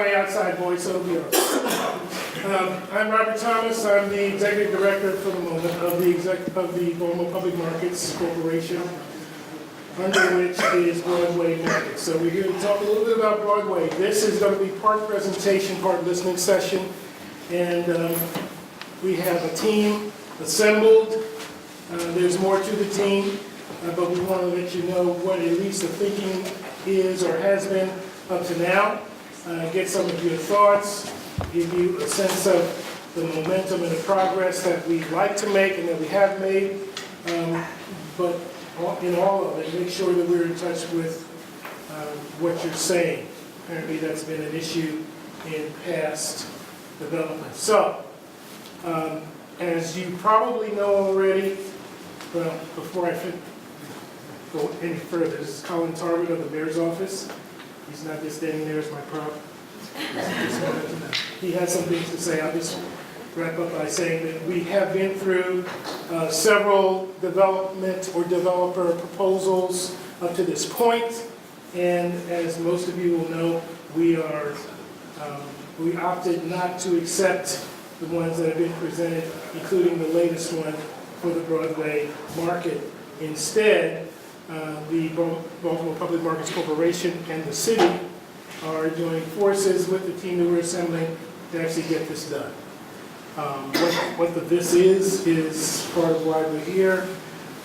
my outside voice, so it'll be all right. I'm Robert Thomas. I'm the Executive Director for the moment of the Baltimore Public Markets Corporation, under which is Broadway Market. So we're here to talk a little bit about Broadway. This is going to be part presentation, part listening session, and we have a team assembled. There's more to the team, but we want to let you know what at least the thinking is or has been up to now. Get some of your thoughts, give you a sense of the momentum and the progress that we'd like to make and that we have made, but in all of it, make sure that we're in touch with what you're saying. Apparently that's been an issue in past developments. So, as you probably know already, well, before I go any further, this is Colin Tarbert of the Mayor's Office. He's not just standing there as my prop. He has some things to say. I'll just wrap up by saying that we have been through several development or developer proposals up to this point, and as most of you will know, we opted not to accept the ones that have been presented, including the latest one for the Broadway market. Instead, the Baltimore Public Markets Corporation and the city are joining forces with the team that we're assembling to actually get this done. What the this is part of why we're here.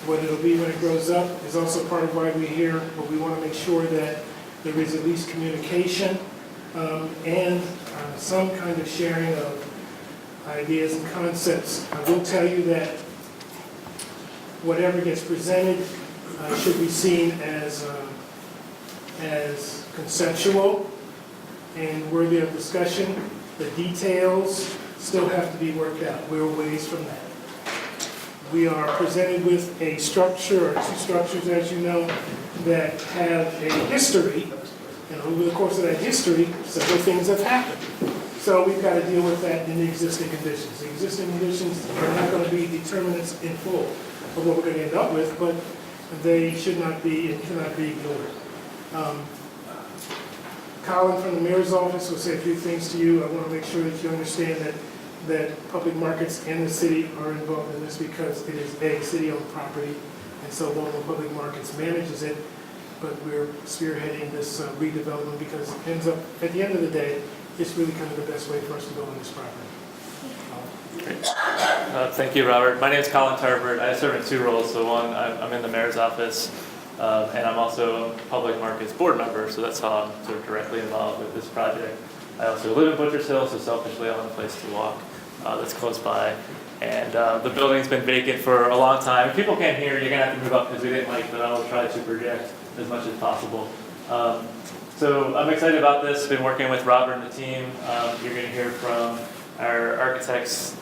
What it'll be when it grows up is also part of why we're here, but we want to make sure that there is at least communication and some kind of sharing of ideas and concepts. I will tell you that whatever gets presented should be seen as conceptual and worthy of discussion. The details still have to be worked out. We're a ways from that. We are presented with a structure, or two structures, as you know, that have a history, and over the course of that history, several things have happened. So we've got to deal with that in the existing conditions. The existing conditions are not going to be determinants in full of what we're going to end up with, but they should not be and cannot be ignored. Colin from the Mayor's Office will say a few things to you. I want to make sure that you understand that public markets and the city are involved in this because it is a city-owned property, and so Baltimore Public Markets manages it, but we're spearheading this redevelopment because it ends up, at the end of the day, it's really kind of the best way for us to go on this property. Great. Thank you, Robert. My name is Colin Tarbert. I serve in two roles. So one, I'm in the Mayor's Office, and I'm also a Public Markets Board member, so that's how I'm sort of directly involved with this project. I also live in Butchers Hill, so selfishly I want a place to walk that's close by. And the building's been vacant for a long time. If people can't hear, you're going to have to move up because we didn't like, but I will try to project as much as possible. So I'm excited about this. Been working with Robert and the team. You're going to hear from our architects,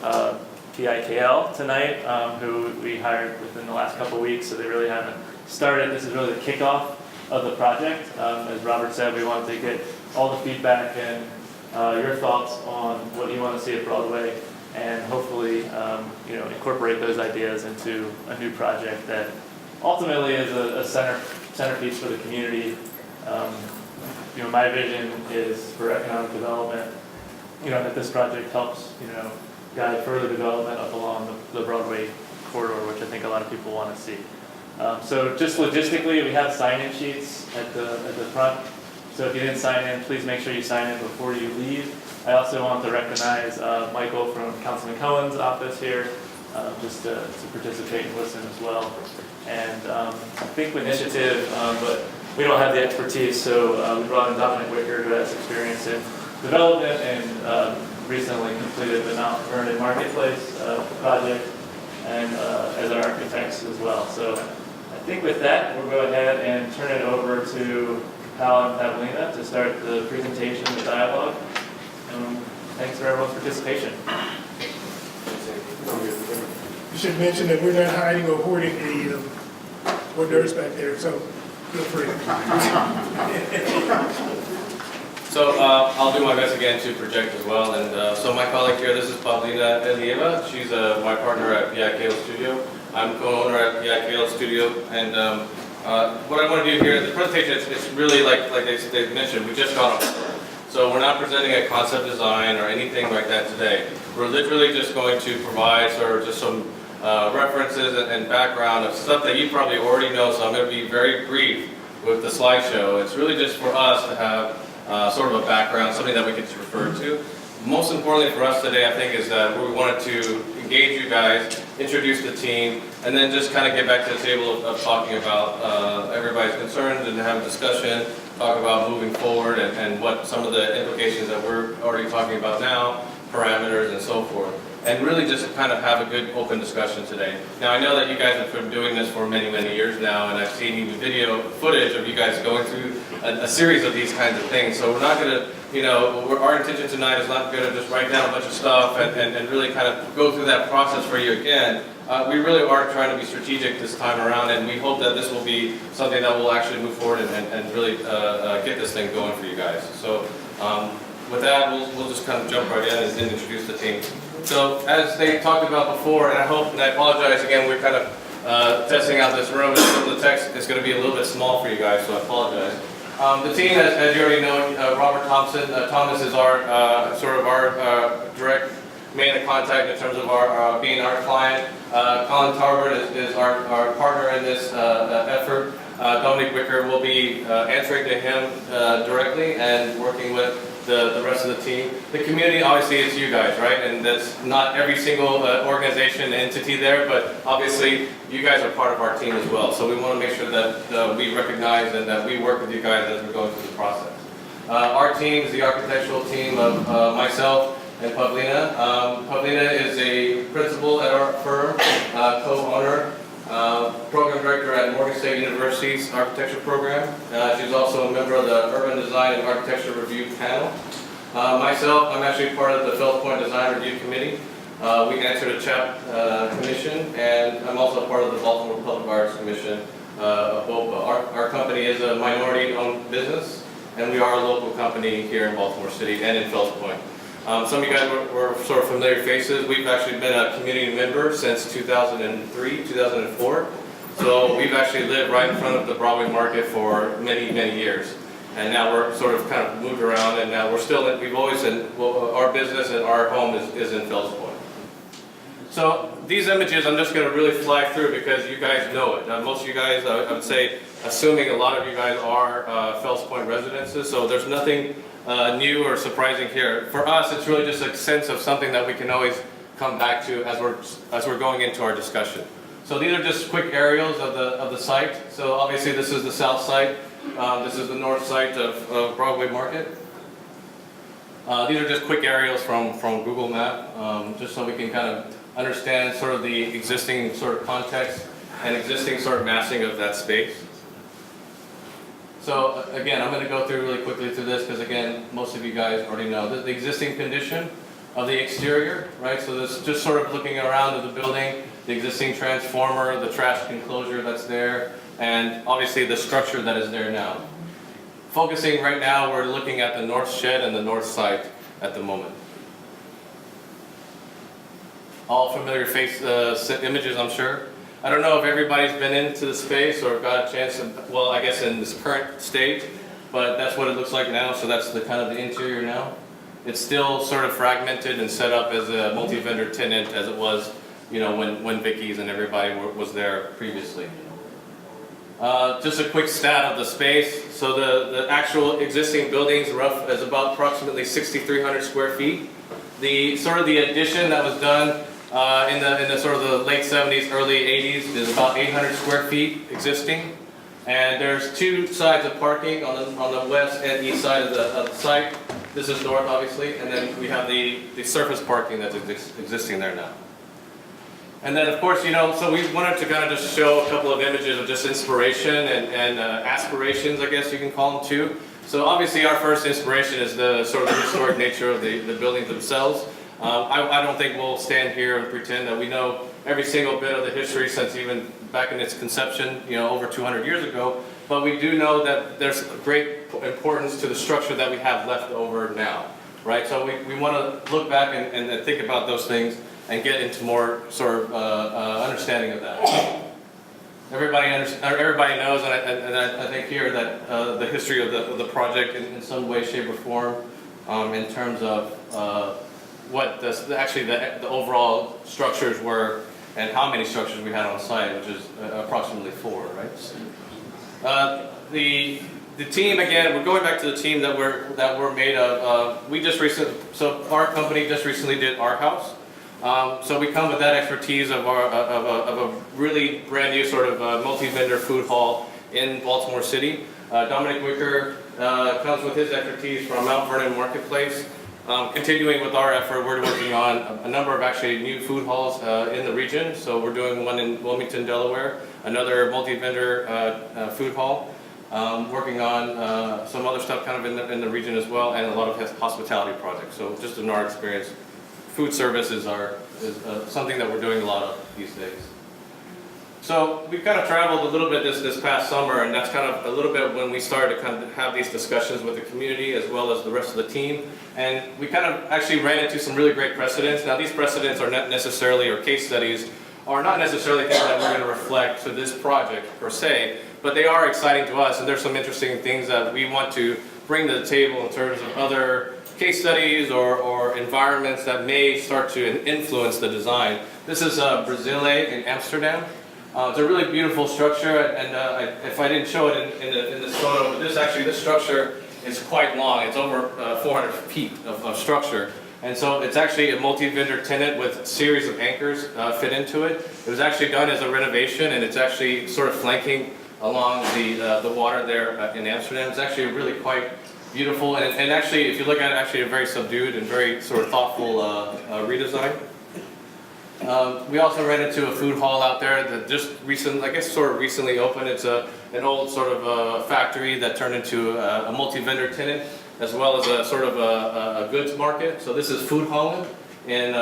PIKL tonight, who we hired within the last couple weeks, so they really haven't started. This is really the kickoff of the project. As Robert said, we wanted to get all the feedback and your thoughts on what you want to see at Broadway, and hopefully incorporate those ideas into a new project that ultimately is a centerpiece for the community. My vision is for economic development, that this project helps, guide further development up along the Broadway corridor, which I think a lot of people want to see. So just logistically, we have sign-in sheets at the front. So if you didn't sign in, please make sure you sign in before you leave. I also want to recognize Michael from Councilman Cohen's office here, just to participate and listen as well. And I think initiative, but we don't have the expertise, so we brought in Dominic Wicker, who has experience in development and recently completed the Mount Vernon Marketplace project, and as our architects as well. So I think with that, we'll go ahead and turn it over to Pal and Pavlina to start the presentation, the dialogue. Thanks for everyone's participation. You should mention that we're not hiding or hoarding the hors d'oeuvres back there, so feel free. So I'll do my best again to project as well. And so my colleague here, this is Pavlina Elieva. She's my partner at PIKL Studio. I'm co-owner at PIKL Studio. And what I want to do here, the presentation, it's really like they mentioned, we just got off. So we're not presenting a concept design or anything like that today. We're literally just going to provide sort of just some references and background of stuff that you probably already know, so I'm going to be very brief with the slideshow. It's really just for us to have sort of a background, something that we can refer to. Most importantly for us today, I think, is that we wanted to engage you guys, introduce the team, and then just kind of get back to the table of talking about everybody's concerns and have a discussion, talk about moving forward and what some of the implications that we're already talking about now, parameters and so forth. And really just kind of have a good open discussion today. Now I know that you guys have been doing this for many, many years now, and I've seen even video footage of you guys going through a series of these kinds of things. So we're not going to, you know, our intention tonight is not going to just write down a bunch of stuff and really kind of go through that process for you again. We really are trying to be strategic this time around, and we hope that this will be something that will actually move forward and really get this thing going for you guys. So with that, we'll just kind of jump right in and introduce the team. So as they talked about before, and I apologize again, we're kind of testing out this room, and some of the text is going to be a little bit small for you guys, so I apologize. The team, as you already know, Robert Thomas is our sort of our direct main contact in terms of our being our client. Colin Tarbert is our partner in this effort. Dominic Wicker will be answering to him directly and working with the rest of the team. The community, obviously, it's you guys, right? And that's not every single organization, entity there, but obviously you guys are part of our team as well. So we want to make sure that we recognize and that we work with you guys as we're going through the process. Our team is the architectural team of myself and Pavlina. Pavlina is a principal at our firm, co-owner, program director at Morgan State University's architecture program. She's also a member of the Urban Design and Architecture Review panel. Myself, I'm actually part of the Fells Point Design Review Committee. We answer the CHAP Commission, and I'm also part of the Baltimore Public Arts Commission of BOPA. Our company is a minority-owned business, and we are a local company here in Baltimore City and in Fells Point. Some of you guys were sort of familiar faces. We've actually been a community member since 2003, 2004. So we've actually lived right in front of the Broadway market for many, many years. And now we're sort of kind of moved around, and now we're still in, we've always been, well, our business and our home is in Fells Point. So these images I'm just going to really fly through because you guys know it. Most of you guys, I would say, assuming a lot of you guys are Fells Point residences, so there's nothing new or surprising here. For us, it's really just a sense of something that we can always come back to as we're going into our discussion. So these are just quick aerials of the site. So obviously this is the south site. This is the north site of Broadway Market. These are just quick aerials from Google Map, just so we can kind of understand sort of the existing sort of context and existing sort of massing of that space. So again, I'm going to go through really quickly through this because again, most of you guys already know the existing condition of the exterior, right? So this just sort of looking around at the building, the existing transformer, the trash enclosure that's there, and obviously the structure that is there now. Focusing right now, we're looking at the north shed and the north site at the moment. All familiar face images, I'm sure. I don't know if everybody's been into the space or got a chance to, well, I guess in this current state, but that's what it looks like now, so that's the kind of the interior now. It's still sort of fragmented and set up as a multi-vendor tenant as it was, you know, when Vicky's and everybody was there previously. Just a quick stat of the space. So the actual existing building's rough is about approximately 6,300 square feet. The sort of the addition that was done in the sort of the late 70s, early 80s is about 800 square feet existing. And there's two sides of parking on the west and east side of the site. This is north, obviously, and then we have the surface parking that's existing there now. And then, of course, you know, so we wanted to kind of just show a couple of images of just inspiration and aspirations, I guess you can call them too. So obviously our first inspiration is the sort of the historic nature of the buildings themselves. I don't think we'll stand here and pretend that we know every single bit of the history since even back in its conception, you know, over 200 years ago. But we do know that there's great importance to the structure that we have left over now, right? So we want to look back and think about those things and get into more sort of understanding of that. Everybody knows, and I think here that the history of the project in some way, shape, or form. in terms of what the overall structures were and how many structures we had on site, which is approximately 4, right? The team, again, we're going back to the team that we're made of. So our company just recently did our house. So we come with that expertise of a really brand new sort of multi-vendor food hall in Baltimore City. Dominic Wicker comes with his expertise from Mount Vernon Marketplace. Continuing with our effort, we're working on a number of actually new food halls in the region. So we're doing one in Wilmington, Delaware, another multi-vendor food hall. Working on some other stuff kind of in the region as well, and a lot of hospitality projects. So just in our experience, food service is something that we're doing a lot of these days. So we kind of traveled a little bit this past summer, and that's kind of a little bit when we started to kind of have these discussions with the community as well as the rest of the team. And we kind of actually ran into some really great precedents. Now these precedents are not necessarily, or case studies, are not necessarily things that we're going to reflect to this project per se, but they are exciting to us, and there's some interesting things that we want to bring to the table in terms of other case studies or environments that may start to influence the design. This is Brasile in Amsterdam. It's a really beautiful structure, and if I didn't show it in this photo, but this structure is quite long. It's over 400 feet of structure. And so it's actually a multi-vendor tenant with a series of anchors fit into it. It was actually done as a renovation, and it's actually sort of flanking along the water there in Amsterdam. It's actually really quite beautiful, and actually, if you look at it, actually a very subdued and very sort of thoughtful redesign. We also ran into a food hall out there that just recently opened. It's an old sort of factory that turned into a multi-vendor tenant, as well as a sort of a goods market. So this is Food Holland in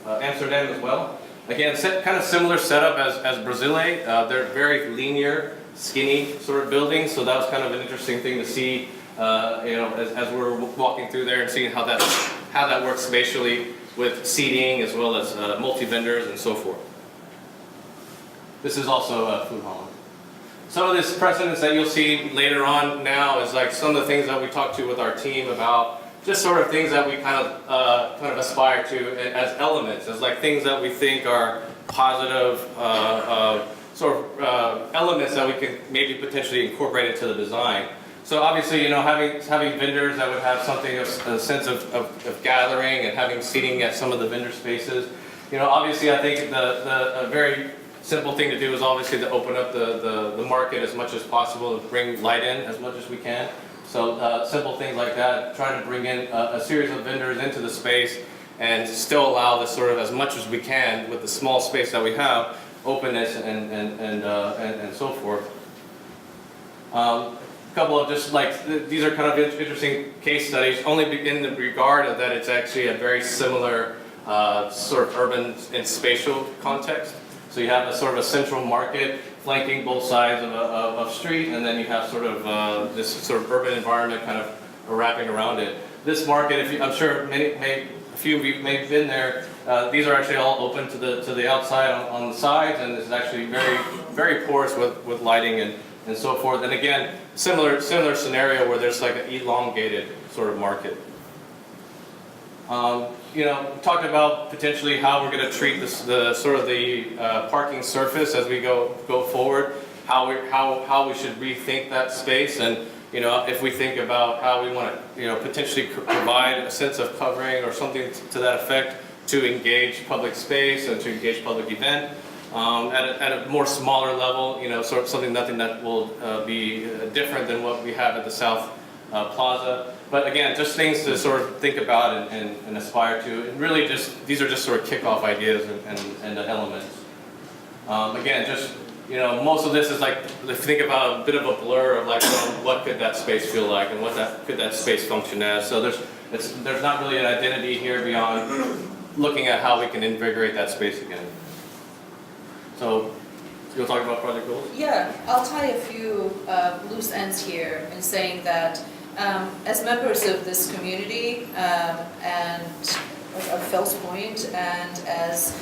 Amsterdam as well. Again, kind of similar setup as Brasile. They're very linear, skinny sort of buildings. So that was kind of an interesting thing to see, as we're walking through there and seeing how that works spatially with seating as well as multi-vendors and so forth. This is also Food Holland. Some of this precedents that you'll see later on now is like some of the things that we talked to with our team about, just sort of things that we kind of aspire to as elements, as like things that we think are positive elements that we can maybe potentially incorporate into the design. So obviously, having vendors that would have something of a sense of gathering and having seating at some of the vendor spaces. Obviously, I think a very simple thing to do is obviously to open up the market as much as possible and bring light in as much as we can. So simple things like that, trying to bring in a series of vendors into the space and still allow this sort of as much as we can with the small space that we have, openness and so forth. A couple of just like, these are kind of interesting case studies, only in the regard of that it's actually a very similar sort of urban and spatial context. So you have a sort of a central market flanking both sides of street, and then you have sort of this sort of urban environment kind of wrapping around it. This market, I'm sure a few of you may have been there, these are actually all open to the outside on the sides, and it's actually very, very porous with lighting and so forth. And again, similar scenario where there's like an elongated sort of market. Talked about potentially how we're going to treat the parking surface as we go forward, how we should rethink that space, and if we think about how we want to potentially provide a sense of covering or something to that effect to engage public space and to engage public event at a more smaller level, sort of nothing that will be different than what we have at the South Plaza. But again, just things to sort of think about and aspire to. And really these are just sort of kickoff ideas and elements. Again, most of this is like, think about a bit of a blur of like, what could that space feel like and could that space function as. So there's not really an identity here beyond looking at how we can invigorate that space again. So, you'll talk about project goals? Yeah, I'll tie a few loose ends here in saying that as members of this community and of Fells Point, and as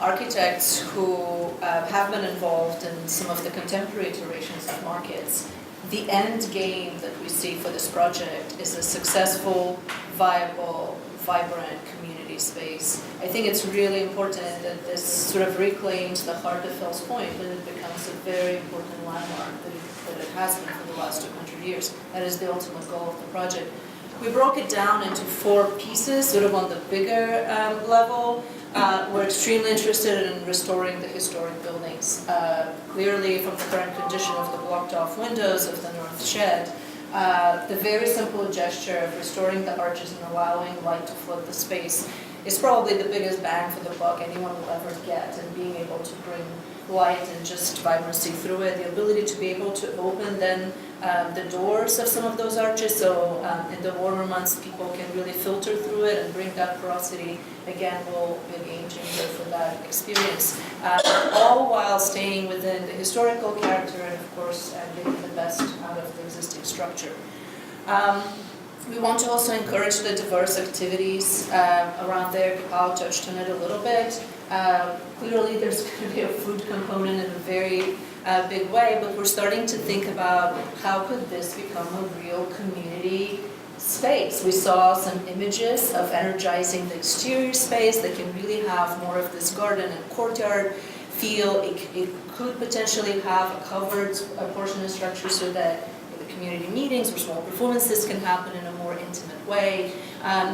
architects who have been involved in some of the contemporary iterations of markets, the end game that we see for this project is a successful, viable, vibrant community space. I think it's really important that this sort of reclaims the heart of Fells Point, and it becomes a very important landmark that it has been for the last 200 years. That is the ultimate goal of the project. We broke it down into 4 pieces, sort of on the bigger level. We're extremely interested in restoring the historic buildings. Clearly, from the current condition of the blocked-off windows of the north shed, the very simple gesture of restoring the arches and allowing light to flood the space is probably the biggest bang for the buck anyone will ever get, and being able to bring light and just vibrancy through it. The ability to be able to open then the doors of some of those arches, so in the warmer months people can really filter through it and bring that porosity, again, will be a game changer for that experience. All while staying within the historical character and, of course, getting the best out of the existing structure. We want to also encourage the diverse activities around there. I'll touch on it a little bit. Clearly there's going to be a food component in a very big way, but we're starting to think about how could this become a real community space. We saw some images of energizing the exterior space that can really have more of this garden and courtyard feel. It could potentially have a covered portion of structure so that the community meetings or small performances can happen in a more intimate way.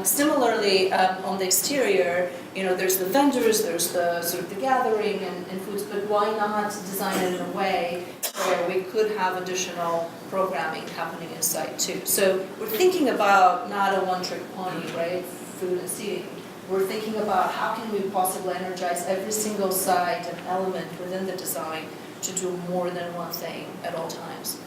Similarly, on the exterior, there's the vendors, there's the sort of the gathering and foods, but why not design it in a way where we could have additional programming happening inside too? So we're thinking about not a one-trick pony, right? Food and seating. We're thinking about how can we possibly energize every single site and element within the design to do more than one thing at all times.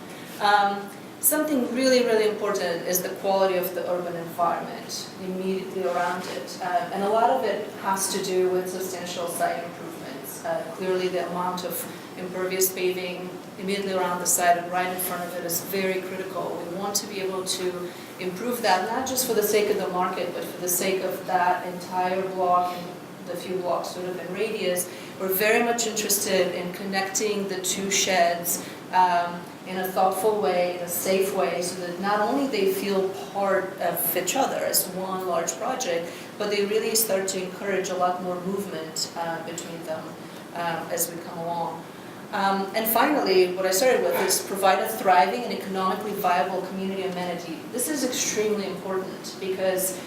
Something really, really important is the quality of the urban environment immediately around it. And a lot of it has to do with substantial site improvements. Clearly the amount of impervious paving immediately around the site and right in front of it is very critical. We want to be able to improve that, not just for the sake of the market, but for the sake of that entire block and the few blocks sort of in radius. We're very much interested in connecting the 2 sheds in a thoughtful way, in a safe way, so that not only they feel part of each other as one large project, but they really start to encourage a lot more movement between them as we come along. And finally, what I started with is provide a thriving and economically viable community amenity. This is extremely important because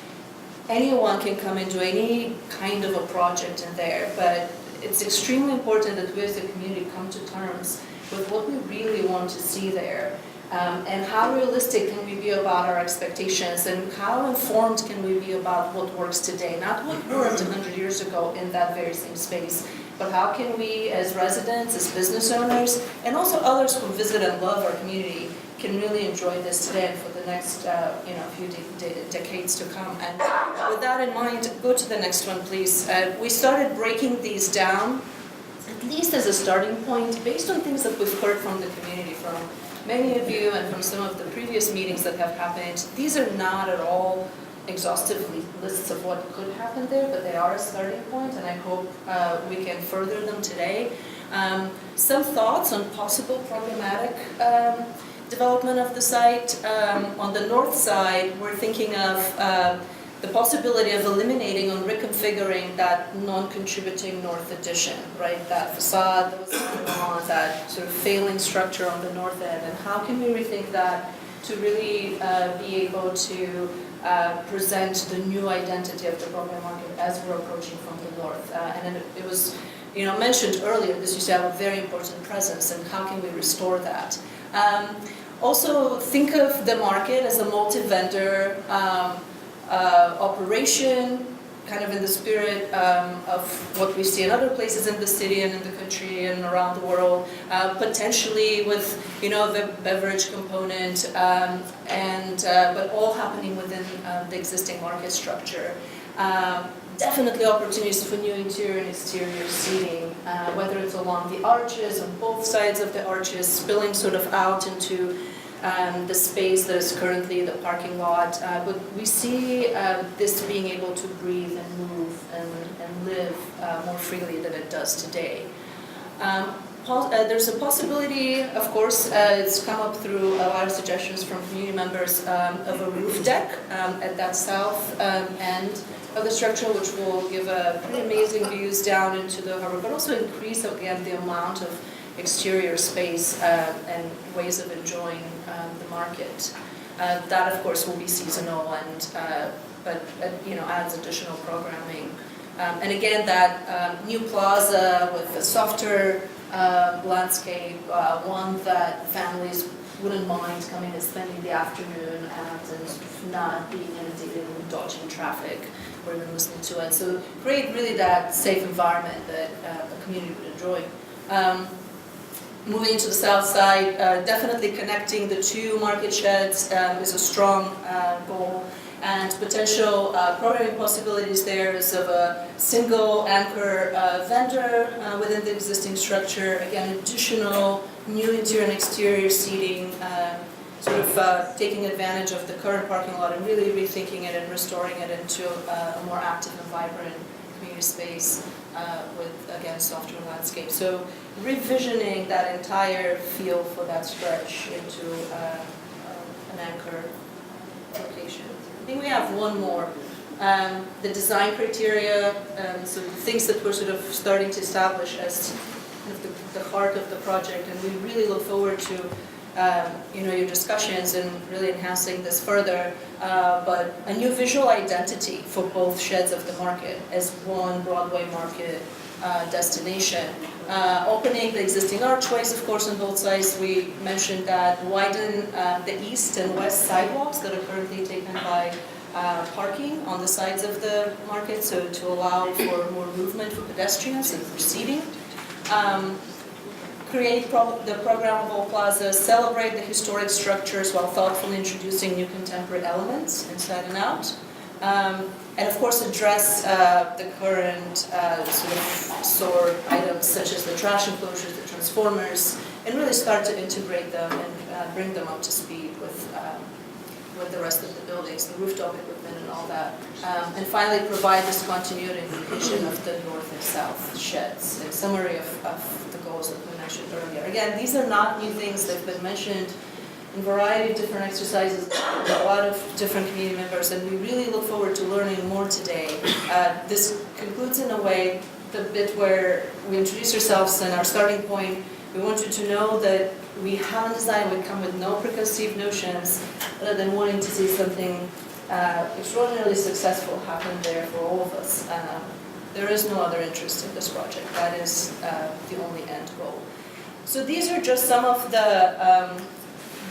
anyone can come into any kind of a project in there, but it's extremely important that we as a community come to terms with what we really want to see there, and how realistic can we be about our expectations, and how informed can we be about what works today, not what worked 100 years ago in that very same space, but how can we as residents, as business owners, and also others who visit and love our community can really enjoy this today and for the next few decades to come. And with that in mind, go to the next one, please. We started breaking these down, at least as a starting point, based on things that we've heard from the community, from many of you and from some of the previous meetings that have happened. These are not at all exhaustive lists of what could happen there, but they are a starting point, and I hope we can further them today. Some thoughts on possible problematic development of the site. On the north side, we're thinking of the possibility of eliminating or reconfiguring that non-contributing north addition, right? That facade that was going on, that sort of failing structure on the north end, and how can we rethink that to really be able to present the new identity of the Broadway market as we're approaching from the north. And it was mentioned earlier, this used to have a very important presence, and how can we restore that? Also, think of the market as a multi-vendor operation, kind of in the spirit of what we see in other places in the city and in the country and around the world, potentially with the beverage component, but all happening within the existing market structure. Definitely opportunities for new interior and exterior seating, whether it's along the arches, on both sides of the arches, spilling sort of out into the space that is currently the parking lot. But we see this being able to breathe and move and live more freely than it does today. There's a possibility, of course, it's come up through a lot of suggestions from community members, of a roof deck at that south end of the structure, which will give a pretty amazing views down into the harbor, but also increase, again, the amount of exterior space and ways of enjoying the market. That, of course, will be seasonal, and but adds additional programming. And again, that new plaza with a softer landscape, one that families wouldn't mind coming and spending the afternoon at, and sort of not being inundated with dodging traffic or even listening to it. So create really that safe environment that the community would enjoy. Moving to the south side, definitely connecting the two market sheds is a strong goal. And potential programming possibilities there is of a single anchor vendor within the existing structure. Again, additional new interior and exterior seating, sort of taking advantage of the current parking lot and really rethinking it and restoring it into a more active and vibrant community space with, again, softer landscape. So revisioning that entire feel for that stretch into an anchor location. I think we have one more. The design criteria, so the things that we're sort of starting to establish as kind of the heart of the project, and we really look forward to your discussions and really enhancing this further. But a new visual identity for both sheds of the market as one Broadway market destination. Opening the existing archways, of course, on both sides. We mentioned that widen the east and west sidewalks that are currently taken by parking on the sides of the market, so to allow for more movement for pedestrians and for seating. Create the programmable plaza, celebrate the historic structures while thoughtfully introducing new contemporary elements inside and out. And of course address the current sort of sore items such as the trash enclosures, the transformers, and really start to integrate them and bring them up to speed with the rest of the buildings, the rooftop equipment and all that. And finally provide this continuity and vision of the north and south sheds. A summary of the goals that we mentioned earlier. Again, these are not new things. They've been mentioned in a variety of different exercises, with a lot of different community members, and we really look forward to learning more today. This concludes in a way the bit where we introduce ourselves and our starting point. We want you to know that we haven't designed, we come with no preconceived notions, other than wanting to see something extraordinarily successful happen there for all of us. There is no other interest in this project. That is the only end goal. So these are just some of the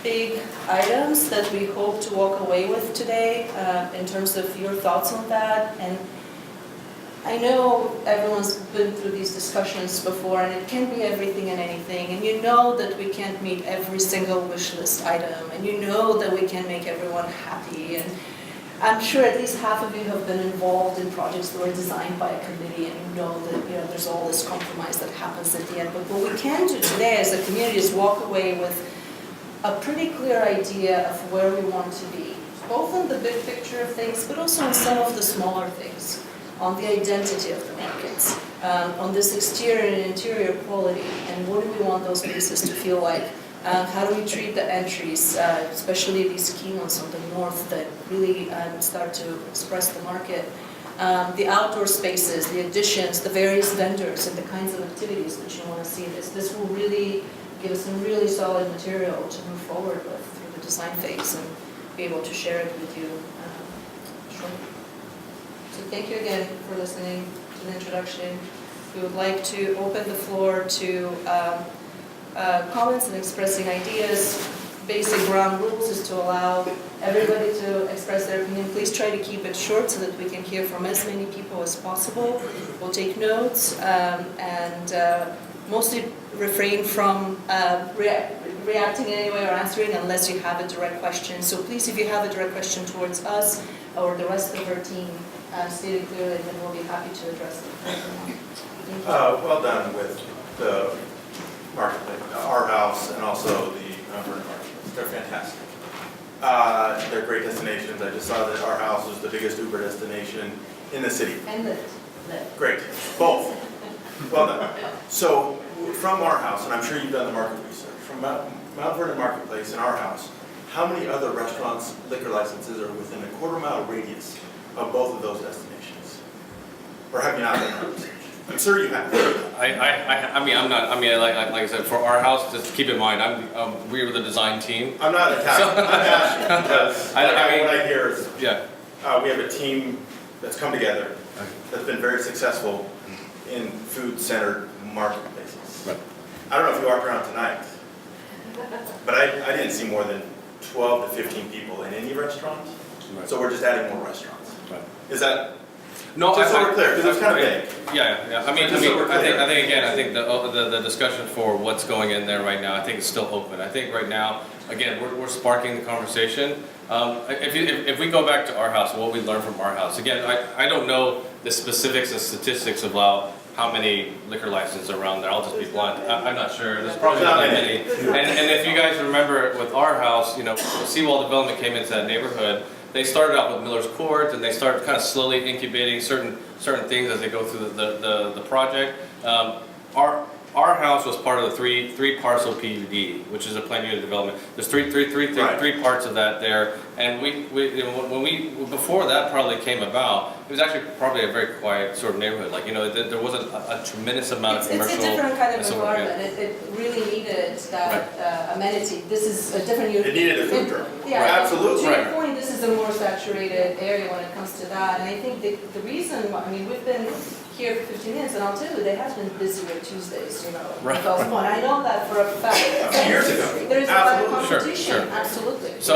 big items that we hope to walk away with today in terms of your thoughts on that. And I know everyone's been through these discussions before, and it can be everything and anything, and you know that we can't meet every single wish list item, and you know that we can't make everyone happy, and I'm sure at least half of you have been involved in projects that were designed by a committee, and you know that there's all this compromise that happens at the end. But what we can do today as a community is walk away with a pretty clear idea of where we want to be, both on the big picture of things, but also on some of the smaller things, on the identity of the markets, on this exterior and interior quality, and what do we want those spaces to feel like? How do we treat the entries, especially these key ones on the north that really start to express the market? The outdoor spaces, the additions, the various vendors, and the kinds of activities that you want to see. This will really give us some really solid material to move forward with through the design phase and be able to share it with you shortly. So thank you again for listening to the introduction. We would like to open the floor to comments and expressing ideas. Basic ground rules is to allow everybody to express their opinion. Please try to keep it short so that we can hear from as many people as possible. We'll take notes and mostly refrain from reacting in any way or answering unless you have a direct question. So please, if you have a direct question towards us or the rest of our team, state it clearly, then we'll be happy to address it. Thank you. Well done with the marketplace, our house, and also the Vernon marketplace. They're fantastic. They're great destinations. I just saw that our house was the biggest Uber destination in the city. And Lyft. Great, both. Well done. So from our house, and I'm sure you've done the market research, from Mount Vernon Marketplace and our house, how many other restaurants, liquor licenses are within a quarter-mile radius of both of those destinations? Or have you not done that research? I'm sure you have. Like I said, for our house, just keep in mind, we were the design team. I'm not attacking, I'm asking because I mean- what I hear is, Yeah. we have a team that's come together, that's been very successful in food-centered marketplaces. Right. I don't know if you walked around tonight, but I didn't see more than 12 to 15 people in any restaurants. Right. So we're just adding more restaurants. Right. Is that, No, just so we're clear, because it's kind of vague. Yeah. I Just so we're clear. I think the discussion for what's going in there right now, I think it's still open. I think right now, again, we're sparking the conversation. If we go back to our house, what we learned from our house, again, I don't know the specifics and statistics about how many liquor licenses are around there. I'll just be blunt. I'm not sure. There's probably not that many. And if you guys remember with our house, when Seawall Development came into that neighborhood, they started out with Miller's Court, and they started kind of slowly incubating certain things as they go through the project. Our house was part of the three parcel PUD, which is a planned unit development. There's three parts of that there, and before that probably came about, it was actually probably a very quiet sort of neighborhood. Like there wasn't a tremendous amount of commercial. It's a different kind of and so on, yeah. environment. It really needed that amenity. This is a different. It needed a food truck. Yeah, Right, absolutely. To Right. your point, this is a more saturated area when it comes to that. And I think the reason, we've been here for 15 minutes, and I'll tell you, they have been busier Tuesdays, Right. in Falls Point. I know that for a fact. A few years ago. There's a lot of Absolutely. Sure, competition, sure. absolutely. So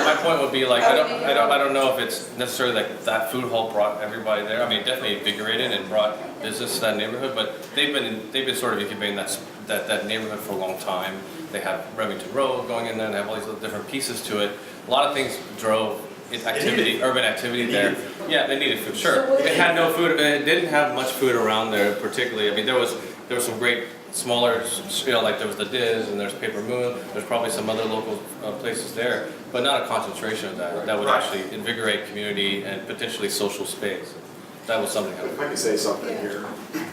my point would be like, I don't know if it's necessarily like that food hall brought everybody there. I mean, it definitely invigorated and brought business to that neighborhood, but they've been sort of incubating that neighborhood for a long time. They have Remington Road going in there, and they have all these little different pieces to it. A lot of things drove urban activity there. Yeah, they needed food, sure. It had no food, it didn't have much food around there particularly. I mean, there was some great smaller, like there was the Diz and there's Paper Moon, there's probably some other local places there, but not a concentration of that. That would Right. actually invigorate community and potentially social space. That was something. If I could say something here,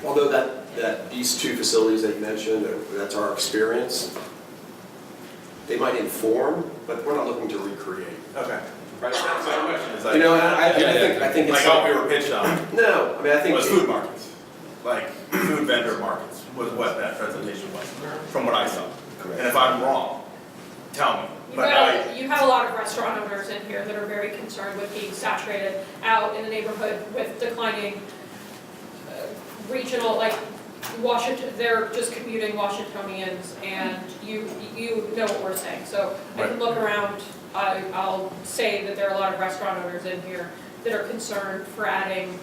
although that these two facilities that you mentioned, that's our experience, they might inform, but we're not looking to recreate. Okay. Right, that's my question. Is like, I think it's like how we were pitched on. no. I mean, I think Was food markets, like food vendor markets, was what that presentation was, from what I saw. And if I'm wrong, tell me. But You have a lot of restaurant owners in here that are very concerned with being saturated out in the neighborhood with declining regional, like Washington, they're just commuting Washingtonians, and you know what we're saying. So I can look around, I'll say that there are a lot of restaurant owners in here that are concerned for adding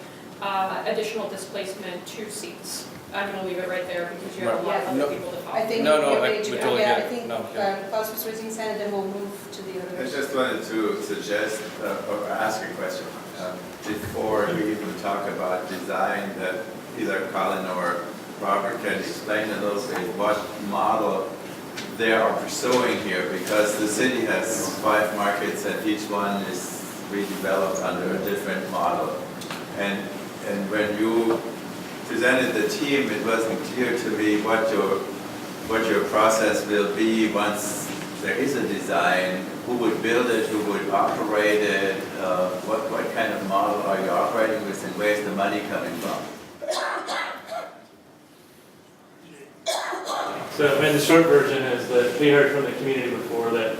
additional displacement to seats. I'm gonna leave it right there because you have a lot of other people to I follow. think No, you're I ready to, totally I get it. think No, yeah. Klaus was raising his hand, and then we'll move to the I others. just wanted to suggest or ask a question before we even talk about design, that either Colin or Robert can explain a little bit what model they are pursuing here, because the city has 5 markets and each one is redeveloped under a different model. And when you presented the team, it wasn't clear to me what your process will be once there is a design. Who would build it? Who would operate it? What kind of model are you operating with, and where's the money coming from? So, the short version is that we heard from the community before that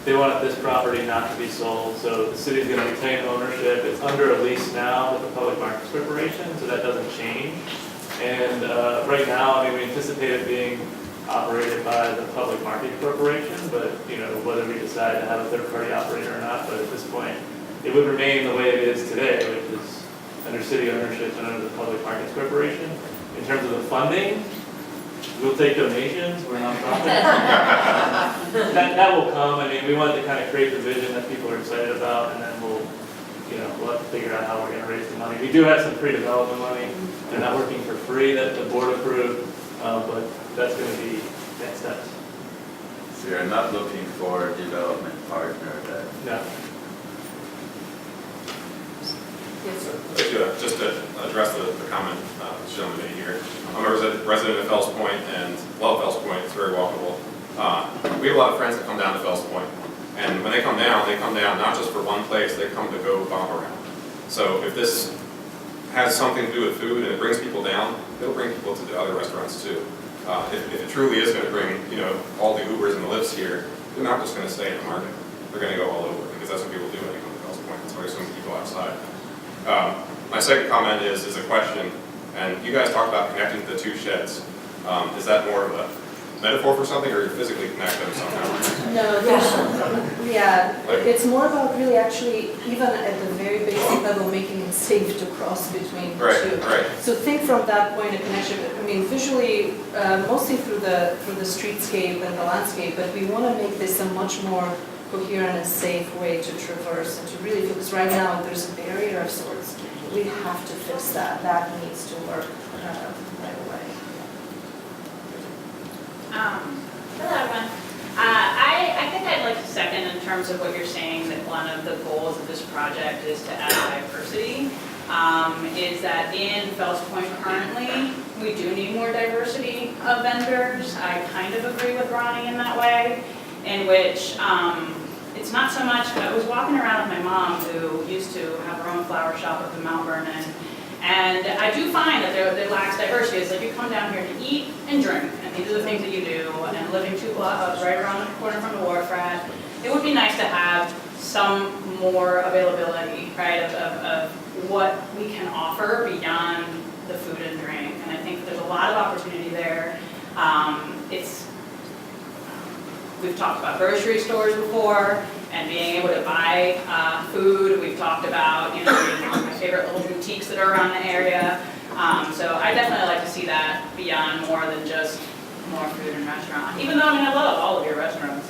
they want this property not to be sold, so the city's going to retain ownership. It's under a lease now with the Public Markets Corporation, so that doesn't change. And right now, we anticipate it being operated by the Public Market Corporation, but whether we decide to have a third-party operator or not, but at this point, it would remain the way it is today, which is under city ownership and under the Public Markets Corporation. In terms of the funding, we'll take donations, we're nonprofit. that will come. We want to kind of create the vision that people are excited about, and then we'll have to figure out how we're going to raise the money. We do have some pre-development money. They're not working for free that the board approved, but that's going to be next steps. So you're not looking for a development partner then? No. Yes, sir. Just to address the comment this gentleman made here. I'm a resident of Fells Point and love Fells Point. It's very walkable. We have a lot of friends that come down to Fells Point, and when they come down not just for one place. They come to go bump around. So if this has something to do with food and it brings people down, it'll bring people to the other restaurants too. If it truly is going to bring all the Ubers and the Lyfts here, they're not just going to stay in the market. They're going to go all over because that's what people do when they come to Fells Point. That's why there's so many people outside. My second comment is a question, and you guys talked about connecting the two sheds. Is that more of a metaphor for something, or you physically connect them somehow? No, it's more about really actually, even at the very basic level, making it safe to cross between the two. Right. So think from that point of connection, I mean, visually, mostly through the streetscape and the landscape, but we want to make this a much more coherent and safe way to traverse and to really, because right now there's a barrier of sorts. We have to fix that. That needs to work right away. Hello, everyone. I think I'd like to second in terms of what you're saying, that one of the goals of this project is to add diversity. Is that in Fells Point currently, we do need more diversity of vendors. I kind of agree with Ronnie in that way, in which it's not so much, I was walking around with my mom who used to have her own flower shop up in Mount Vernon, and I do find that there lacks diversity. It's like you come down here to eat and drink, and these are the things that you do, and living 2 blocks right around the corner from the wharf rat. It would be nice to have some more availability, right, of what we can offer beyond the food and drink, and I think there's a lot of opportunity there. We've talked about grocery stores before and being able to buy food. We've talked about, my favorite little boutiques that are around the area. So I definitely like to see that beyond more than just more food and restaurant. Even though I love all of your restaurants.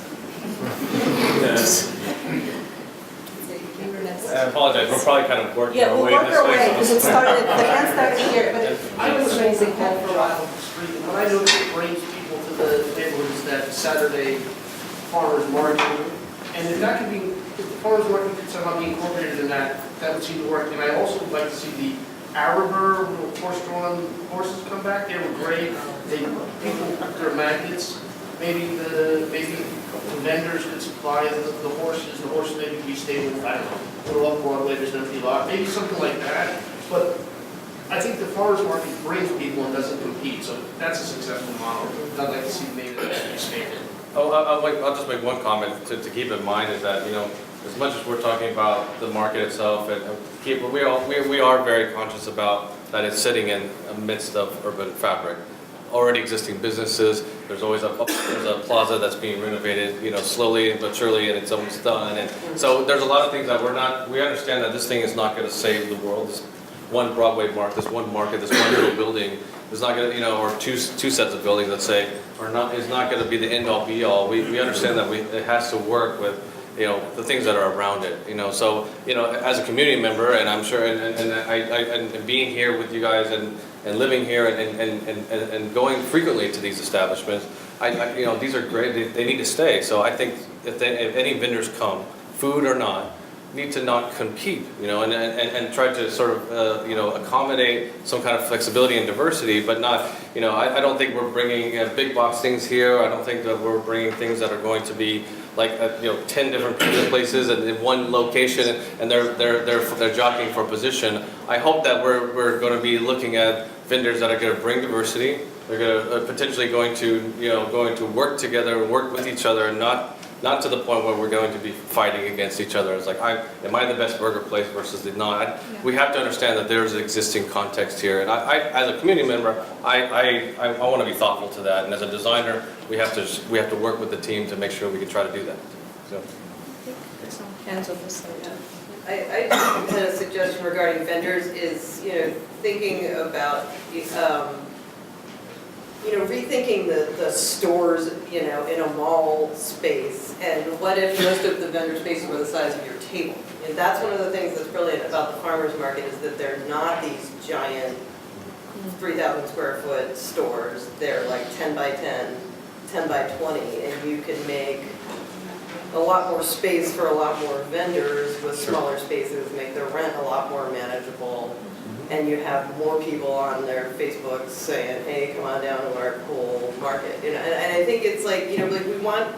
I apologize, we're probably kind of working Yeah, our we'll way work this our way. way, because it started, the hand started here, but I was amazing raising for a while. the street, and what I noticed it brings people to the neighborhoods that Saturday farmers market. And if that could be, if the farmers market could somehow be incorporated in that, that would seem to work. And I also would like to see the Araber, horse-drawn horses come back. They were great. People put their magnets. Maybe the vendors could supply the horses. The horses maybe could be stable, I don't know, put them up Broadway, there's an empty lot. Maybe something like that. But I think the farmers market brings people and doesn't compete. So that's a successful model. I'd like to see maybe that expanded. I'll just make one comment to keep in mind is that, as much as we're talking about the market itself, and we are very conscious about that it's sitting in the midst of urban fabric. Already existing businesses, there's always a plaza that's being renovated, slowly but surely, and it's almost done. And so there's a lot of things that we understand that this thing is not going to save the world. This one Broadway market, this one little building is not going to, or two sets of buildings, let's say, is not going to be the end all be all. We understand that it has to work with, the things that are around it. So as a community member, and I'm sure, and being here with you guys and living here and going frequently to these establishments, these are great. They need to stay. So I think if any vendors come, food or not, need to not compete, and try to sort of, accommodate some kind of flexibility and diversity, but not, I don't think we're bringing big box things here. I don't think that we're bringing things that are going to be like, 10 different places and in one location, and they're jockeying for position. I hope that we're going to be looking at vendors that are going to bring diversity. They're going to potentially going to work together and work with each other, and not to the point where we're going to be fighting against each other. It's like, am I the best burger place versus the not? We have to understand that there's an existing context here. And I as a community member, I want to be thoughtful to that. And as a designer, we have to work with the team to make sure we can try to do that. So. Hands on this side. I just had a suggestion regarding vendors is, thinking about, rethinking the stores, in a mall space, and what if most of the vendor spaces were the size of your table? And that's one of the things that's brilliant about the farmers market is that they're not these giant 3,000 square foot stores. They're like 10 by 10, 10 by 20, and you can make a lot more space for a lot more vendors with smaller spaces, make their rent a lot more manageable. And you have more people on their Facebooks saying, hey, come on down to our cool market. You know, and I think it's like, you know, like we want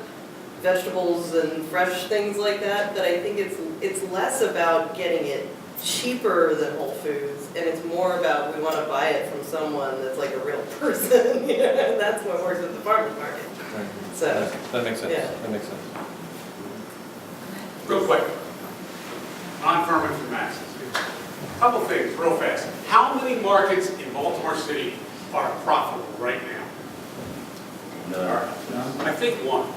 vegetables and fresh things like that, but I think it's less about getting it cheaper than Whole Foods, and it's more about we want to buy it from someone that's like a real person, you know, and that's what works at the farmer's market. Right. So, That makes sense. yeah. That makes sense. Real quick, Ron Furman from Max's. Couple things, real fast. How many markets in Baltimore City are profitable right now? I think one.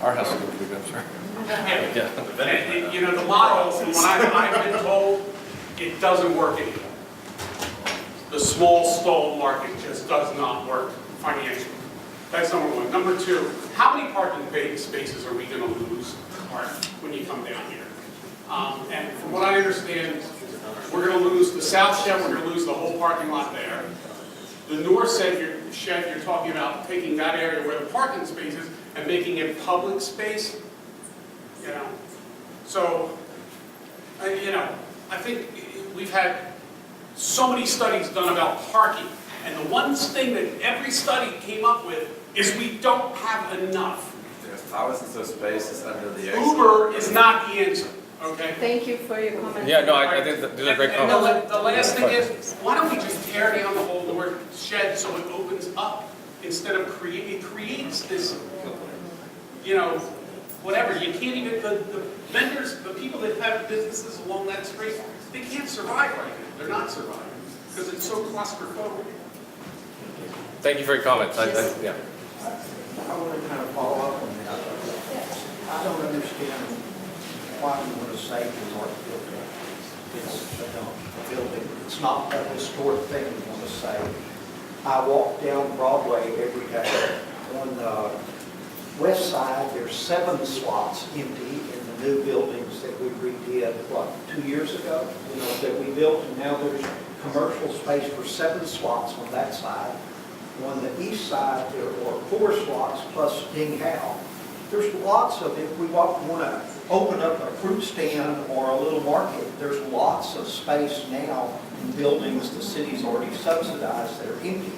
Our house is going to be good, I'm sorry. And, you know, the model, from what I've been told, it doesn't work anymore. The small stall market just does not work financially. That's number one. Number two, how many parking spaces are we going to lose, Mark, when you come down here? And from what I understand, we're going to lose the south shed, we're going to lose the whole parking lot there. The north shed, you're talking about taking that area where the parking space is and making it public space, you know. So, you know, I think we've had so many studies done about parking, and the one thing that every study came up with is we don't have enough. There's thousands of spaces under the exit. Uber is not the answer, okay? Thank you for your comment. Yeah, no, I think that these are great And comments. the last thing is, why don't we just tear down the whole north shed so it opens up instead of it creates this, you know, whatever. You can't even, the vendors, the people that have businesses along that street, they can't survive right now. They're not surviving because it's so claustrophobic. Thank you for your comments. Yeah. I want to kind of follow up on that. I don't understand why we want to say the North Building. It's a building, it's not a historic thing we want to say. I walk down Broadway every day. On the west side, there's 7 slots empty in the new buildings that we redid, 2 years ago, you know, that we built, and now there's commercial space for 7 slots on that side. On the east side, there are 4 slots plus Ding Hao. There's lots of, if we want to open up a fruit stand or a little market, there's lots of space now in buildings the city's already subsidized that are empty.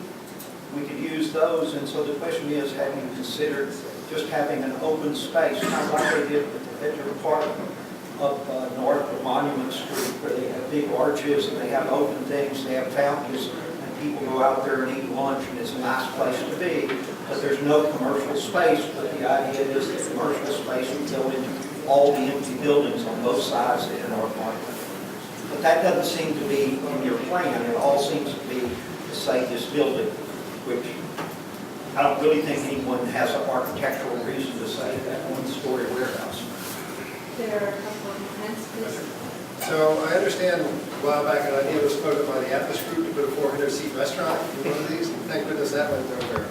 We could use those, and so the question is, have you considered just having an open space, kind of like they did with the Hedger Park up north of Monument Street, where they have big arches and they have open things, they have fountains, and people go out there and eat lunch, and it's a nice place to be, but there's no commercial space. But the idea is that commercial space would go into all the empty buildings on both sides of the North Monument. But that doesn't seem to be in your plan. It all seems to be to say this building, which I don't really think anyone has an architectural reason to say that one-story warehouse. There are a couple of comments, please. So I understand a while back an idea was floated by the Atlas Group to put a 400-seat restaurant in one of these, and thank goodness that went nowhere.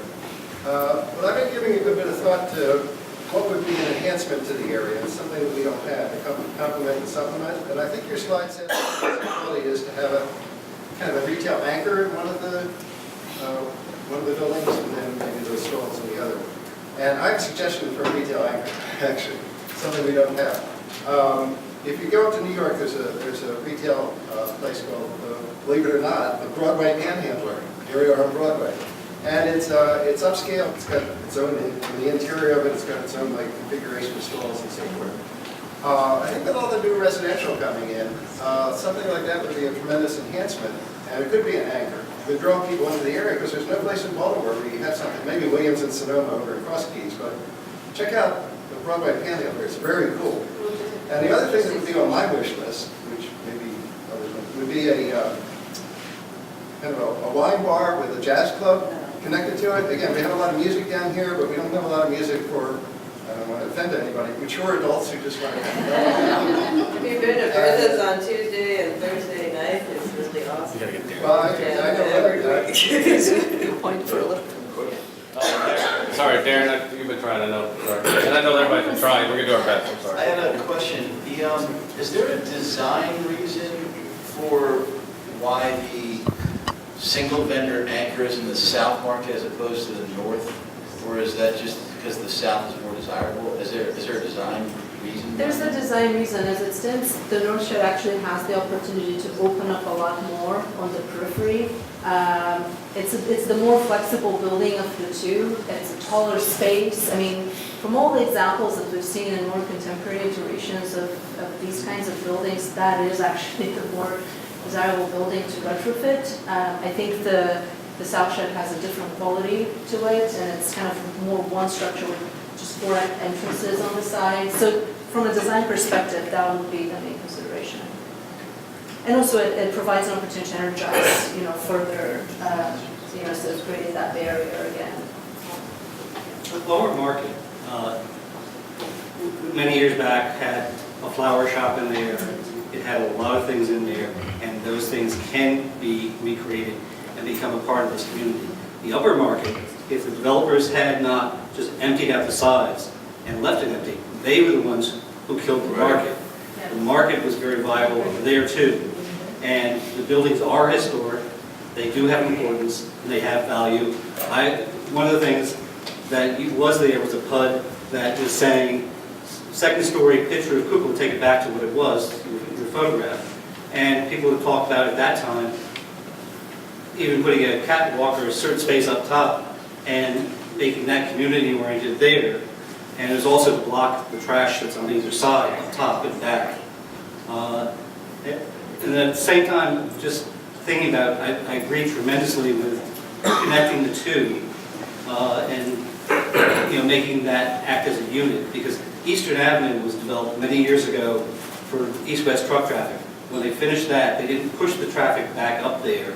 But I've been giving a good bit of thought to what would be an enhancement to the area, and something that we don't have to complement and supplement. And I think your slide says the possibility is to have a kind of a retail anchor in one of the buildings, and then maybe those stalls in the other one. And I have a suggestion for a retail anchor, actually, something we don't have. If you go up to New York, there's a retail place called, believe it or not, the Broadway Panhandler. Here we are on Broadway. And it's upscale. It's got its own, in the interior of it, it's got its own like configuration of stalls and so forth. I think with all the new residential coming in, something like that would be a tremendous enhancement. And it could be an anchor. It would draw people into the area because there's no place in Baltimore where you have something, maybe Williams and Sonoma over in Cross Keys, but check out the Broadway Panhandler. It's very cool. And the other thing that would be on my wish list, which maybe others would be a kind of a wine bar with a jazz club connected to it. Again, we have a lot of music down here, but we don't have a lot of music for, I don't want to offend anybody, mature adults who just want to come down. Have you been to Bertha's on Tuesday and Thursday night? It's really awesome. You gotta get there. Well, I know every night. Good point for a little. Sorry, Darren, you've been trying, I know. Sorry. And I know everybody's been trying. We're going to do our best. I'm sorry. I had a question. Is there a design reason for why the single vendor anchor is in the south market as opposed to the north? Or is that just because the south is more desirable? Is there a design reason? There's a design reason. As it stands, the North Shed actually has the opportunity to open up a lot more on the periphery. It's the more flexible building of the two. It's a taller space. I mean, from all the examples that we've seen in more contemporary iterations of these kinds of buildings, that is actually the more desirable building to retrofit. I think the South Shed has a different quality to it, and it's kind of more one structure with just 4 entrances on the side. So from a design perspective, that would be the main consideration. And also it provides an opportunity to energize, further, so it's creating that barrier again. The Lower Market, many years back, had a flower shop in there. It had a lot of things in there, and those things can be recreated and become a part of this community. The Upper Market, if the developers had not just emptied out the sides and left it empty, they were the ones who killed the market. The market was very viable over there too. And the buildings are historic, they do have importance, and they have value. One of the things that was there was a PUD that was saying, second story picture of Cooper, take it back to what it was, your photograph. And people had talked about at that time, even putting a catwalk or a certain space up top and making that community oriented there. And it was also to block the trash that's on either side, up top and back. And at the same time, just thinking about, I agree tremendously with connecting the two and making that act as a unit, because Eastern Avenue was developed many years ago for east-west truck traffic. When they finished that, they didn't push the traffic back up there.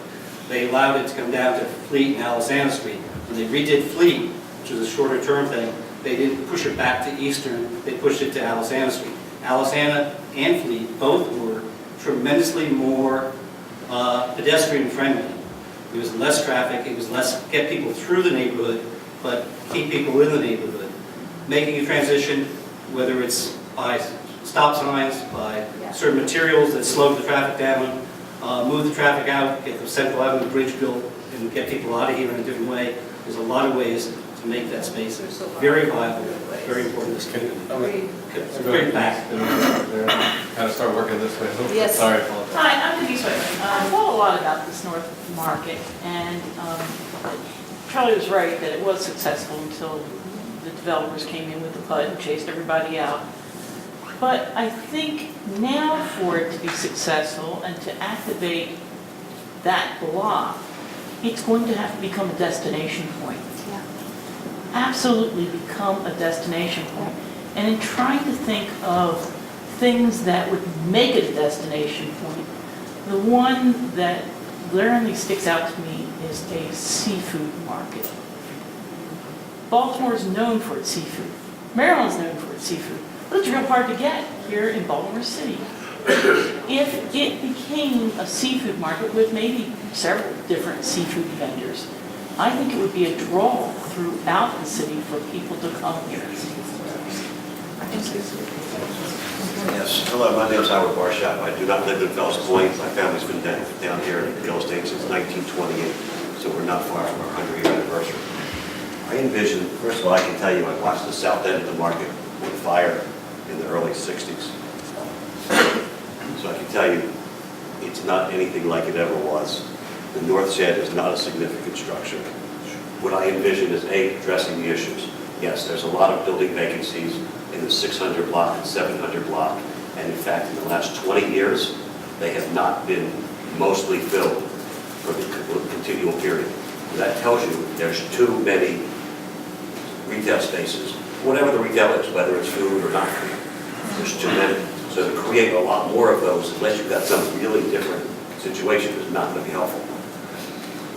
They allowed it to come down to Fleet and Alisana Street. When they redid Fleet, which was a shorter term thing, they didn't push it back to Eastern, they pushed it to Alisana Street. Alisana and Fleet both were tremendously more pedestrian friendly. It was less traffic, it was less get people through the neighborhood, but keep people in the neighborhood. Making a transition, whether it's by stop signs, by certain materials that slow the traffic down, move the traffic out, get the Central Avenue Bridge built, and get people out of here in a different way. There's a lot of ways to make that space very viable, very important to this community. Great back. Kind of start working this way. Yes. Sorry. Hi, I'm Denise Whitman. I thought a lot about this North Market, and Charlie was right that it was successful until the developers came in with the PUD and chased everybody out. But I think now for it to be successful and to activate that block, it's going to have to become a destination point. Yeah. Absolutely become a destination point. And in trying to think of things that would make it a destination point, the one that glaringly sticks out to me is a seafood market. Baltimore is known for its seafood. Maryland's known for its seafood. But it's real hard to get here in Baltimore City. If it became a seafood market with maybe several different seafood vendors, I think it would be a draw throughout the city for people to come here. Yes, hello, my name is Howard Barshop. I do not live in Fells Point. My family's been down here in real estate since 1928, so we're not far from our 100-year anniversary. I envision, first of all, I can tell you, I watched the south end of the market with fire in the early 60s. So I can tell you, it's not anything like it ever was. The North Shed is not a significant structure. What I envision is A, addressing the issues. Yes, there's a lot of building vacancies in the 600 block and 700 block, and in fact, in the last 20 years, they have not been mostly filled for the continual period. That tells you there's too many retail spaces, whatever the retail is, whether it's food or not food. There's too many. So to create a lot more of those, unless you've got some really different situation, is not going to be helpful.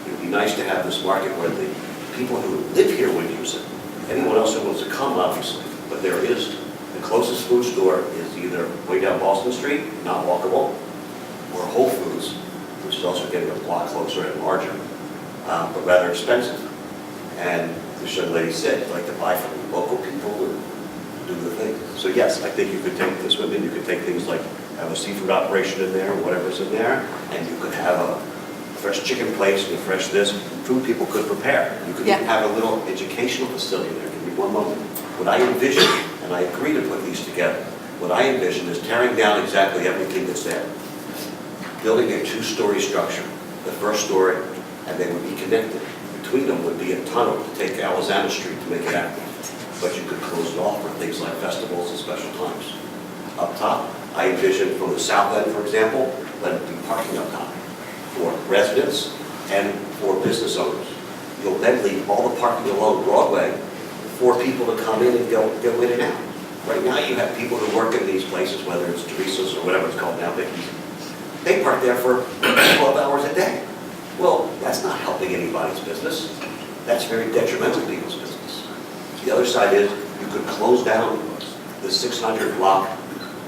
It would be nice to have this market where the people who live here would use it. Anyone else who wants to come, obviously. But there is, the closest food store is either way down Boston Street, not walkable, or Whole Foods, which is also getting a block closer and larger, but rather expensive. And this young lady said, like to buy from local people and do the thing. So yes, I think you could take this with you. You could take things like have a seafood operation in there, whatever's in there, and you could have a fresh chicken place and fresh this. Food people could prepare. You could even have a little educational facility there. It could me one moment. What I envision, and I agree to put these together, what I envision is tearing down exactly everything that's there. Building a two-story structure, the first story, and they would be connected. Between them would be a tunnel to take Alexander Street to make it active. But you could close it off for things like festivals and special times. Up top, I envision from the south end, for example, let it be parking up top for residents and for business owners. You'll then leave all the parking along Broadway for people to come in and go in and out. Right now, you have people who work in these places, whether it's Teresa's or whatever it's called now, Vicky's. They park there for 12 hours a day. Well, that's not helping anybody's business. That's very detrimental to people's business. The other side is you could close down the 600 block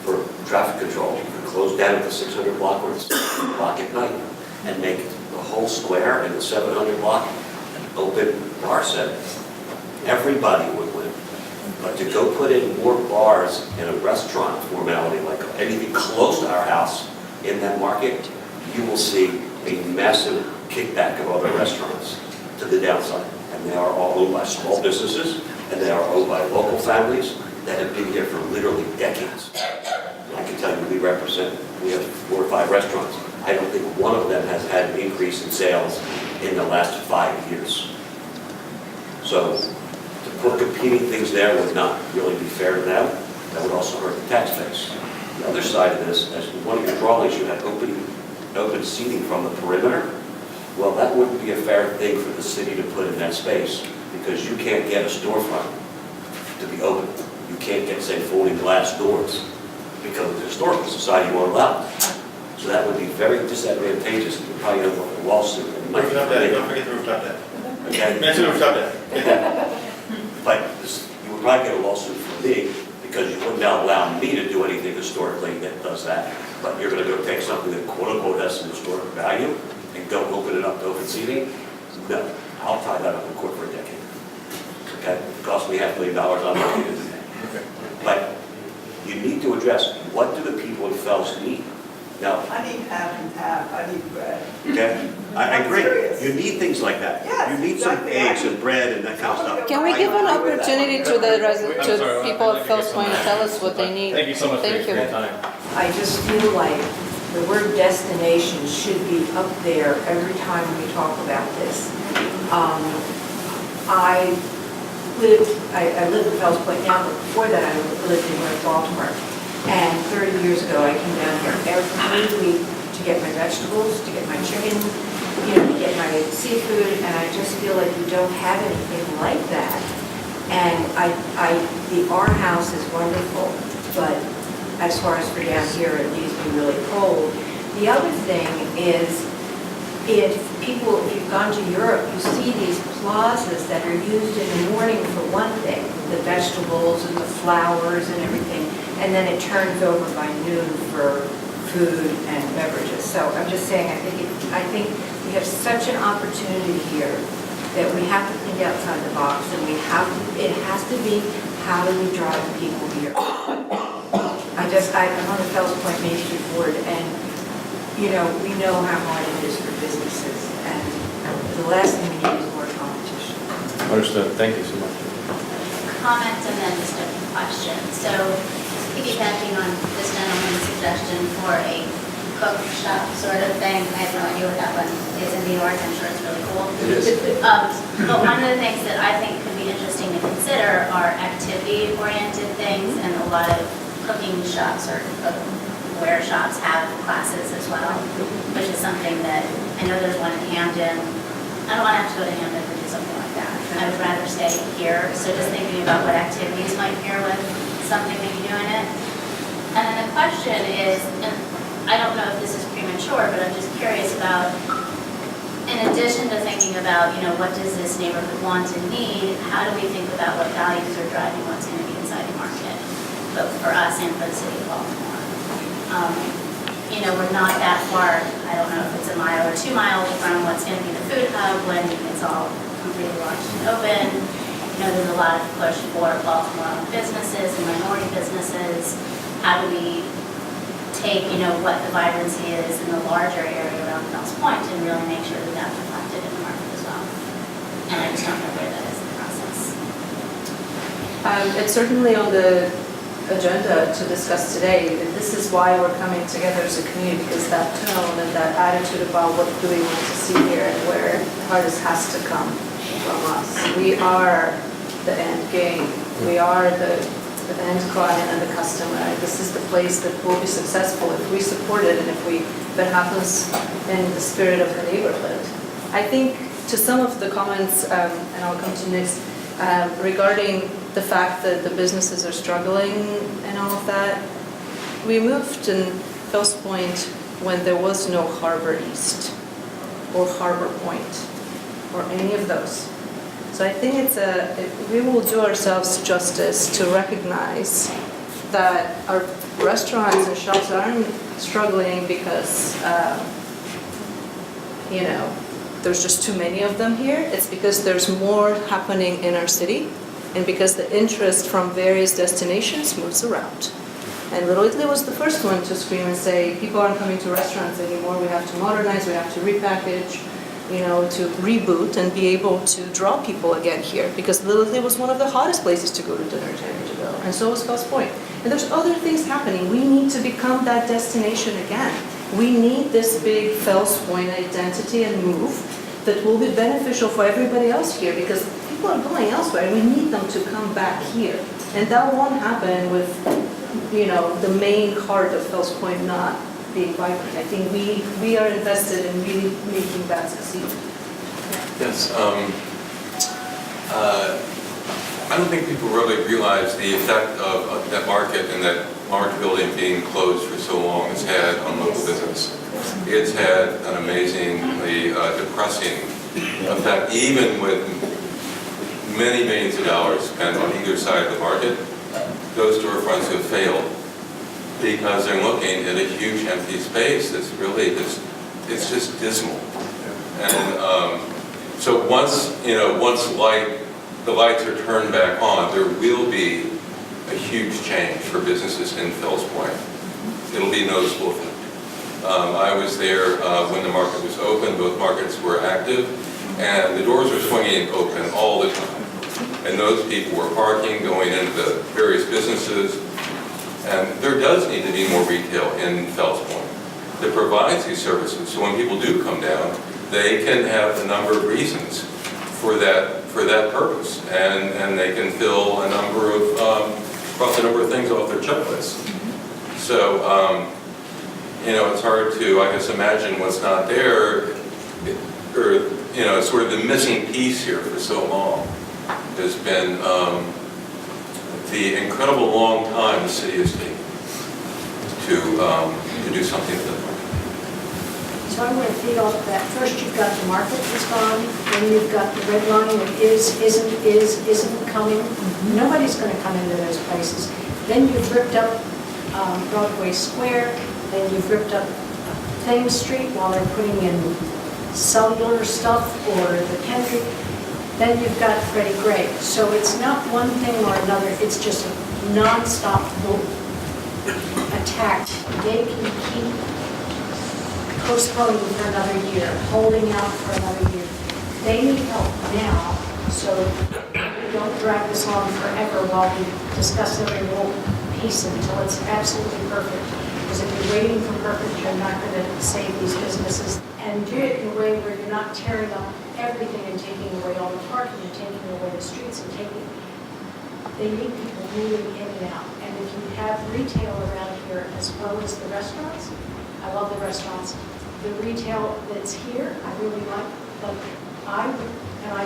for traffic control. You could close down the 600 block where it's block at night and make the whole square and the 700 block an open bar center. Everybody would win. But to go put in more bars in a restaurant formality like anything close to our house in that market, you will see a massive kickback of other restaurants to the downside. And they are all owned by small businesses, and they are owned by local families that have been here for literally decades. I can tell you we have 4 or 5 restaurants. I don't think one of them has had an increase in sales in the last 5 years. So to put competing things there would not really be fair to them. That would also hurt the tax base. The other side of this, as one of your drawings, you had open seating from the perimeter. Well, that wouldn't be a fair thing for the city to put in that space because you can't get a storefront to be open. You can't get, say, folding glass doors because the Historical Society won't allow it. So that would be very disadvantageous. You probably have a lawsuit. Don't forget the rooftop deck. Okay? Mention the rooftop deck. But you would probably get a lawsuit from me because you wouldn't allow me to do anything historically that does that. But you're going to go take something that quote-unquote has some historic value and go open it up to open seating? No. I'll tie that up in court for a decade. Okay? It cost me $500,000. I'm not going to do that. But you need to address what do the people in Fells need? Now, I need half and half, I need bread. okay? I agree. You need things like that. Yes, you need some exactly. eggs and bread and that kind of stuff. Can we give an opportunity to the people of Fells Point to tell us what they need? Thank you so much for your time. I just feel like the word destination should be up there every time we talk about this. I live in Fells Point now, but before that I lived in North Baltimore. And 30 years ago, I came down here every week to get my vegetables, to get my chicken, to get my seafood, and I just feel like we don't have anything like that. And the R House is wonderful, but as far as for down here, it leaves me really cold. The other thing is, if you've gone to Europe, you see these plazas that are used in the morning for one thing, the vegetables and the flowers and everything, and then it turns over by noon for food and beverages. So I'm just saying, I think we have such an opportunity here that we have to think outside the box, and it has to be, how do we drive people here? I'm on the Fells Point Main Street Board, and we know how hard it is for businesses, and the last thing we need is more competition. Understood. Thank you so much. Comment and then just a question. So piggybacking on this gentleman's suggestion for a cook shop sort of thing, I have no idea what that one is in New York. I'm sure it's really cool. It is. But one of the things that I think could be interesting to consider are activity-oriented things, and a lot of cooking shops or cookware shops have classes as well, which is something that, I know there's one in Hamden. I don't want to have to go to Hamden to do something like that. I would rather stay here. So just thinking about what activities might pair with something maybe doing it. And then the question is, and I don't know if this is premature, but I'm just curious about, in addition to thinking about, what does this neighborhood want and need, how do we think about what values are driving what's going to be inside the market, both for us and for the city of Baltimore? We're not that far, I don't know if it's a mile or 2 miles from what's going to be the food hub when it's all completely launched and open. There's a lot of push for Baltimore businesses and minority businesses. How do we take, what the vibrancy is in the larger area around Fells Point and really make sure that that's reflected in the market as well? And I just don't know where that is in the process. It's certainly on the agenda to discuss today. This is why we're coming together as a community, because that tone and that attitude about what do we want to see here and where artists has to come from us. We are the end game. We are the end client and the customer. This is the place that will be successful if we support it and if that happens in the spirit of the neighborhood. I think to some of the comments, and I'll come to next, regarding the fact that the businesses are struggling and all of that. We moved in Fells Point when there was no Harbor East or Harbor Point or any of those. So I think we will do ourselves justice to recognize that our restaurants and shops aren't struggling because, there's just too many of them here. It's because there's more happening in our city and because the interest from various destinations moves around. And Little Italy was the first one to scream and say, people aren't coming to restaurants anymore, we have to modernize, we have to repackage, to reboot and be able to draw people again here. Because Little Italy was one of the hottest places to go to dinner 10 years ago, and so was Fells Point. And there's other things happening. We need to become that destination again. We need this big Fells Point identity and move that will be beneficial for everybody else here, because people are going elsewhere and we need them to come back here. And that won't happen with, the main heart of Fells Point not being vibrant. I think we are invested in really making that succeed. Yes. I don't think people really realize the effect of that market and that large building being closed for so long has had on local business. It's had an amazingly depressing effect, even with many millions of dollars spent on either side of the market. Those storefronts have failed because they're looking at a huge empty space that's really it's just dismal. And so once the lights are turned back on, there will be a huge change for businesses in Fells Point. It'll be noticeable. I was there when the market was open. Both markets were active, and the doors were swinging open all the time. And those people were parking, going into the various businesses. And there does need to be more retail in Fells Point that provides these services. So when people do come down, they can have a number of reasons for that purpose, and they can fill a number of things off their checklist. So it's hard to, I guess, imagine what's not there, or sort of the missing piece here for so long has been the incredible long time the city has taken to do something different. So I'm going to feed off of that. First, you've got the market that's gone, then you've got the red line that isn't coming. Nobody's going to come into those places. Then you've ripped up Broadway Square, then you've ripped up Thames Street while they're putting in cellular stuff or the Kendrick. Then you've got Freddie Gray. So it's not one thing or another, it's just a non-stop attack. They can keep postponing for another year, holding out for another year. They need help now, so we don't drag this on forever while we discuss every little piece until it's absolutely perfect. Because if you're waiting for perfect, you're not going to save these businesses. And do it in a way where you're not tearing up everything and taking away all the parking and taking away the streets and they need people moving in and out. And if you have retail around here as well as the restaurants, I love the restaurants. The retail that's here, I really like, but I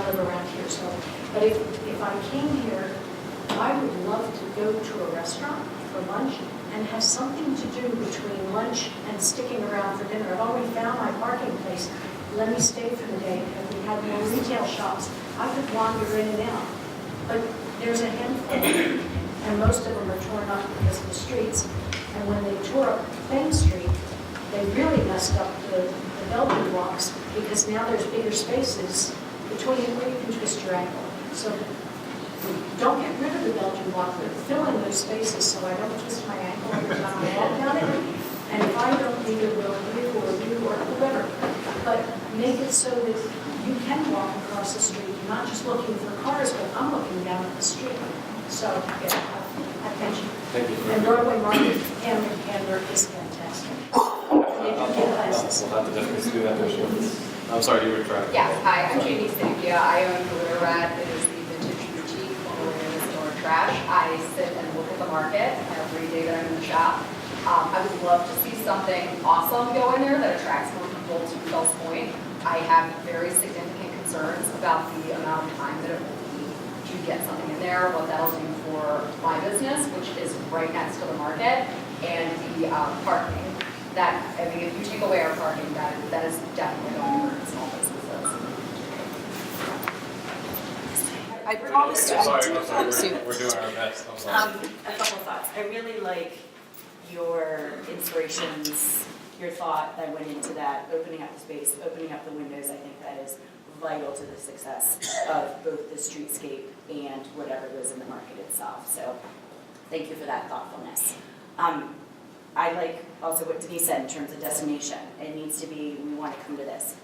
live around here, so, but if I came here, I would love to go to a restaurant for lunch and have something to do between lunch and sticking around for dinner. I've already found my parking place. Let me stay for the day. If we had more retail shops, I could wander in and out. But there's a handful, and most of them are torn up because of the streets. And when they tore up Thames Street, they really messed up the Belgian blocks because now there's bigger spaces between where you can twist your ankle. So don't get rid of the Belgian block, but fill in those spaces so I don't twist my ankle every time I walk down it. And if I don't, neither will you or whoever. But make it so that you can walk across the street. You're not just looking for cars, but I'm looking down at the street. So, yeah, attention. Thank you. And Broadway Market, Hammer is fantastic. They do get classes. We'll have to definitely do that this year. I'm sorry, you were trying. Yeah, hi, I'm Jamie Stankia. I own the Litter Rat. It is the vintage boutique formerly known as Store Trash. I sit and look at the market every day that I'm in the shop. I would love to see something awesome go in there that attracts more people to Fells Point. I have very significant concerns about the amount of time that it will be to get something in there, what that'll do for my business, which is right next to the market, and the parking. That, I mean, if you take away our parking, that is definitely going to hurt small businesses. I promise you, I do promise you. We're doing our best, I'm sorry. A couple thoughts. I really like your inspirations, your thought that went into that, opening up the space, opening up the windows. I think that is vital to the success of both the streetscape and whatever goes in the market itself. So thank you for that thoughtfulness. I like also what Denise said in terms of destination. It needs to be, we want to come to this.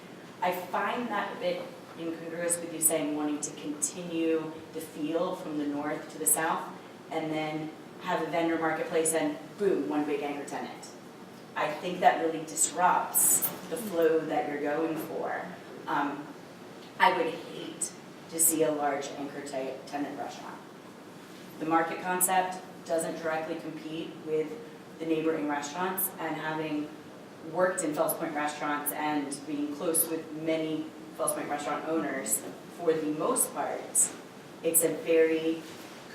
I find that a bit incongruous with you saying wanting to continue the feel from the north to the south and then have a vendor marketplace and boom, one big anchor tenant. I think that really disrupts the flow that you're going for. I would hate to see a large anchor tenant restaurant. The market concept doesn't directly compete with the neighboring restaurants, and having worked in Fells Point restaurants and being close with many Fells Point restaurant owners, for the most part, it's a very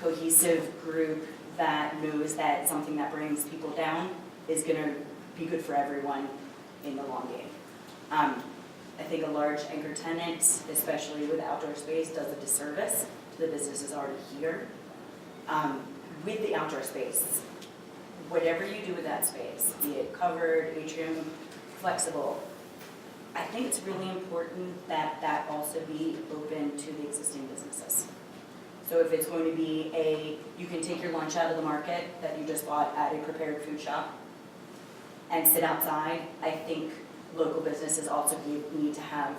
cohesive group that knows that something that brings people down is going to be good for everyone in the long game. I think a large anchor tenant, especially with outdoor space, does a disservice to the businesses already here. With the outdoor space, whatever you do with that space, be it covered, atrium, flexible, I think it's really important that that also be open to the existing businesses. So if it's going to be you can take your lunch out of the market that you just bought at a prepared food shop and sit outside, I think local businesses also need to have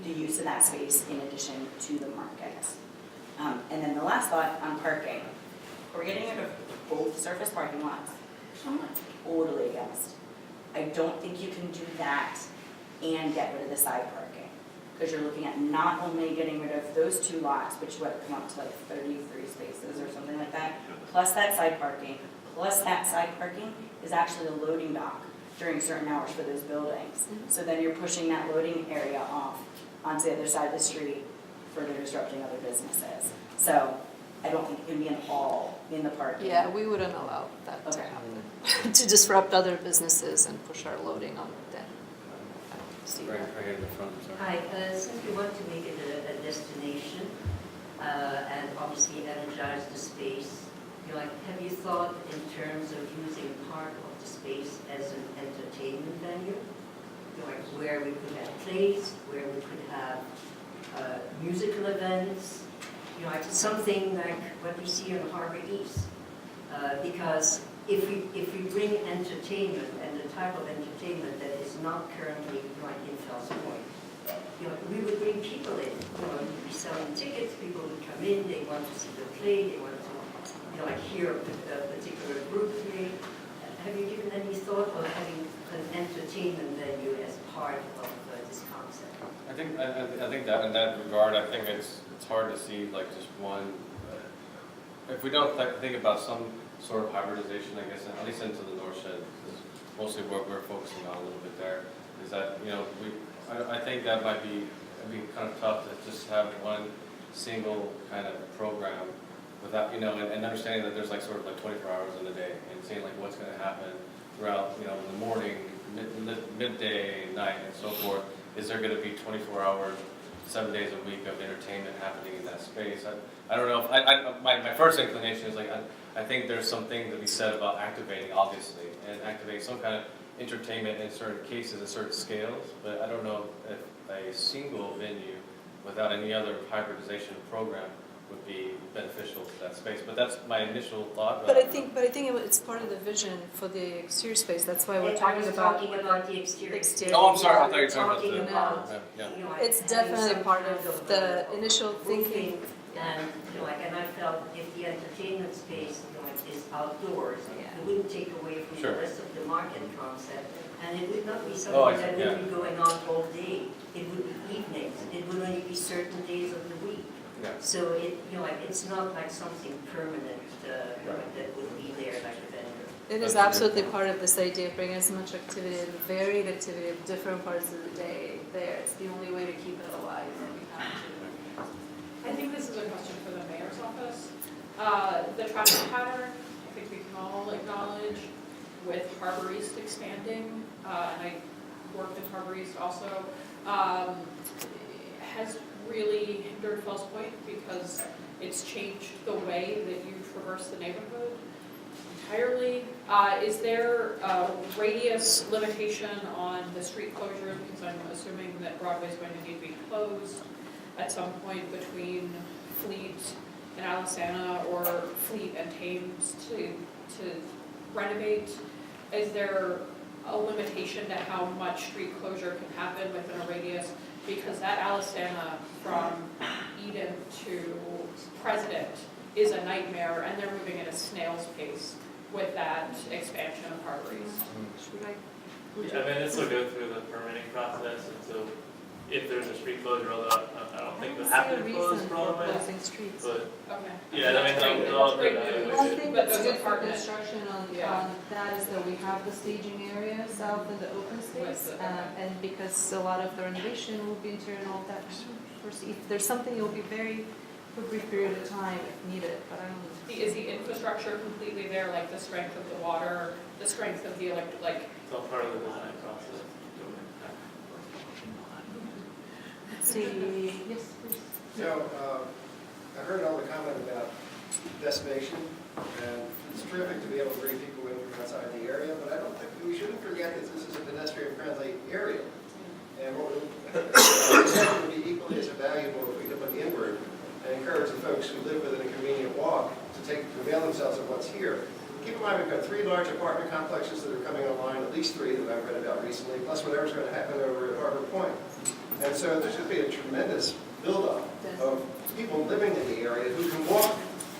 the use of that space in addition to the market. And then the last thought on parking. We're getting rid of both surface parking lots. I'm totally against. I don't think you can do that and get rid of the side parking. Because you're looking at not only getting rid of those two lots, which would come up to like 33 spaces or something like that, plus that side parking, plus that side parking is actually a loading dock during certain hours for those buildings. So then you're pushing that loading area off onto the other side of the street, further disrupting other businesses. So I don't think it can be an all in the parking. Yeah, we wouldn't allow that to happen, to disrupt other businesses and push our loading on them. Right here in the front, sorry. Hi, since we want to make it a destination and obviously energize the space, have you thought in terms of using part of the space as an entertainment venue? Where we could have plays, where we could have musical events, something like what we see on Harbor East. Because if we bring entertainment and the type of entertainment that is not currently in Fells Point, we would bring people in. We'd be selling tickets, people would come in, they want to see the play, they want to hear a particular group play. Have you given any thought of having an entertainment venue as part of this concept? I think that in that regard, I think it's hard to see like just one. If we don't think about some sort of hybridization, I guess, at least into the North Shed, is mostly what we're focusing on a little bit there. Is that I think that might be kind of tough to just have one single kind of program without and understanding that there's like sort of like 24 hours in the day and seeing like what's going to happen throughout in the morning, midday, night, and so forth. Is there going to be 24 hours, 7 days a week of entertainment happening in that space? I don't know. My first inclination is like I think there's something to be said about activating, obviously, and activating some kind of entertainment in certain cases at certain scales. But I don't know if a single venue without any other hybridization program would be beneficial to that space. But that's my initial thought. But I think it's part of the vision for the exterior space. That's why we're talking about the exterior. Oh, I'm sorry. I thought you were talking about It's definitely part of the initial thinking. And, and I felt if the entertainment space, is outdoors, it wouldn't take away from the rest of the market concept. And it would not be something that would be going on all day. It would be evenings. It would only be certain days of the week. So it's not like something permanent that would be there like a vendor. It is absolutely part of this idea of bringing as much activity and varied activity of different parts of the day there. It's the only way to keep it alive. I think this is a question for the mayor's office. The traffic pattern, I think we can all acknowledge with Harbor East expanding, and I worked in Harbor East also, has really hindered Fells Point because it's changed the way that you traverse the neighborhood entirely. Is there a radius limitation on the street closure? Because I'm assuming that Broadway is going to need to be closed at some point between Fleet and Alisana or Fleet and Thames to renovate. Is there a limitation to how much street closure can happen within a radius? Because that Alisana from Eden to President is a nightmare, and they're moving at a snail's pace with that expansion of Harbor East. Yeah, I mean, this will go through the permitting process, and so if there's a street closure, although I don't think they'll have to close Broadway. Streets. But, Okay. yeah, I mean, they'll all Well, I think But what's those good for apartment- construction on that is that we have the staging area south in the open space, and because a lot of the renovation will be interior and all that. If there's something, you'll be very, for a brief period of time if needed, but I don't. Is the infrastructure completely there, like the strength of the water, the strength of the electric, like? It's all part of the design process. See, yes, please. I heard all the comment about destination, and it's terrific to be able to bring people in from outside the area, but I don't think, we shouldn't forget that this is a pedestrian-friendly area. And what would be equally as valuable if we could look inward and encourage the folks who live within a convenient walk to avail themselves of what's here. Keep in mind, we've got 3 large apartment complexes that are coming online, at least 3 that I've read about recently, plus whatever's going to happen over at Harbor Point. And so there should be a tremendous buildup of people living in the area who can walk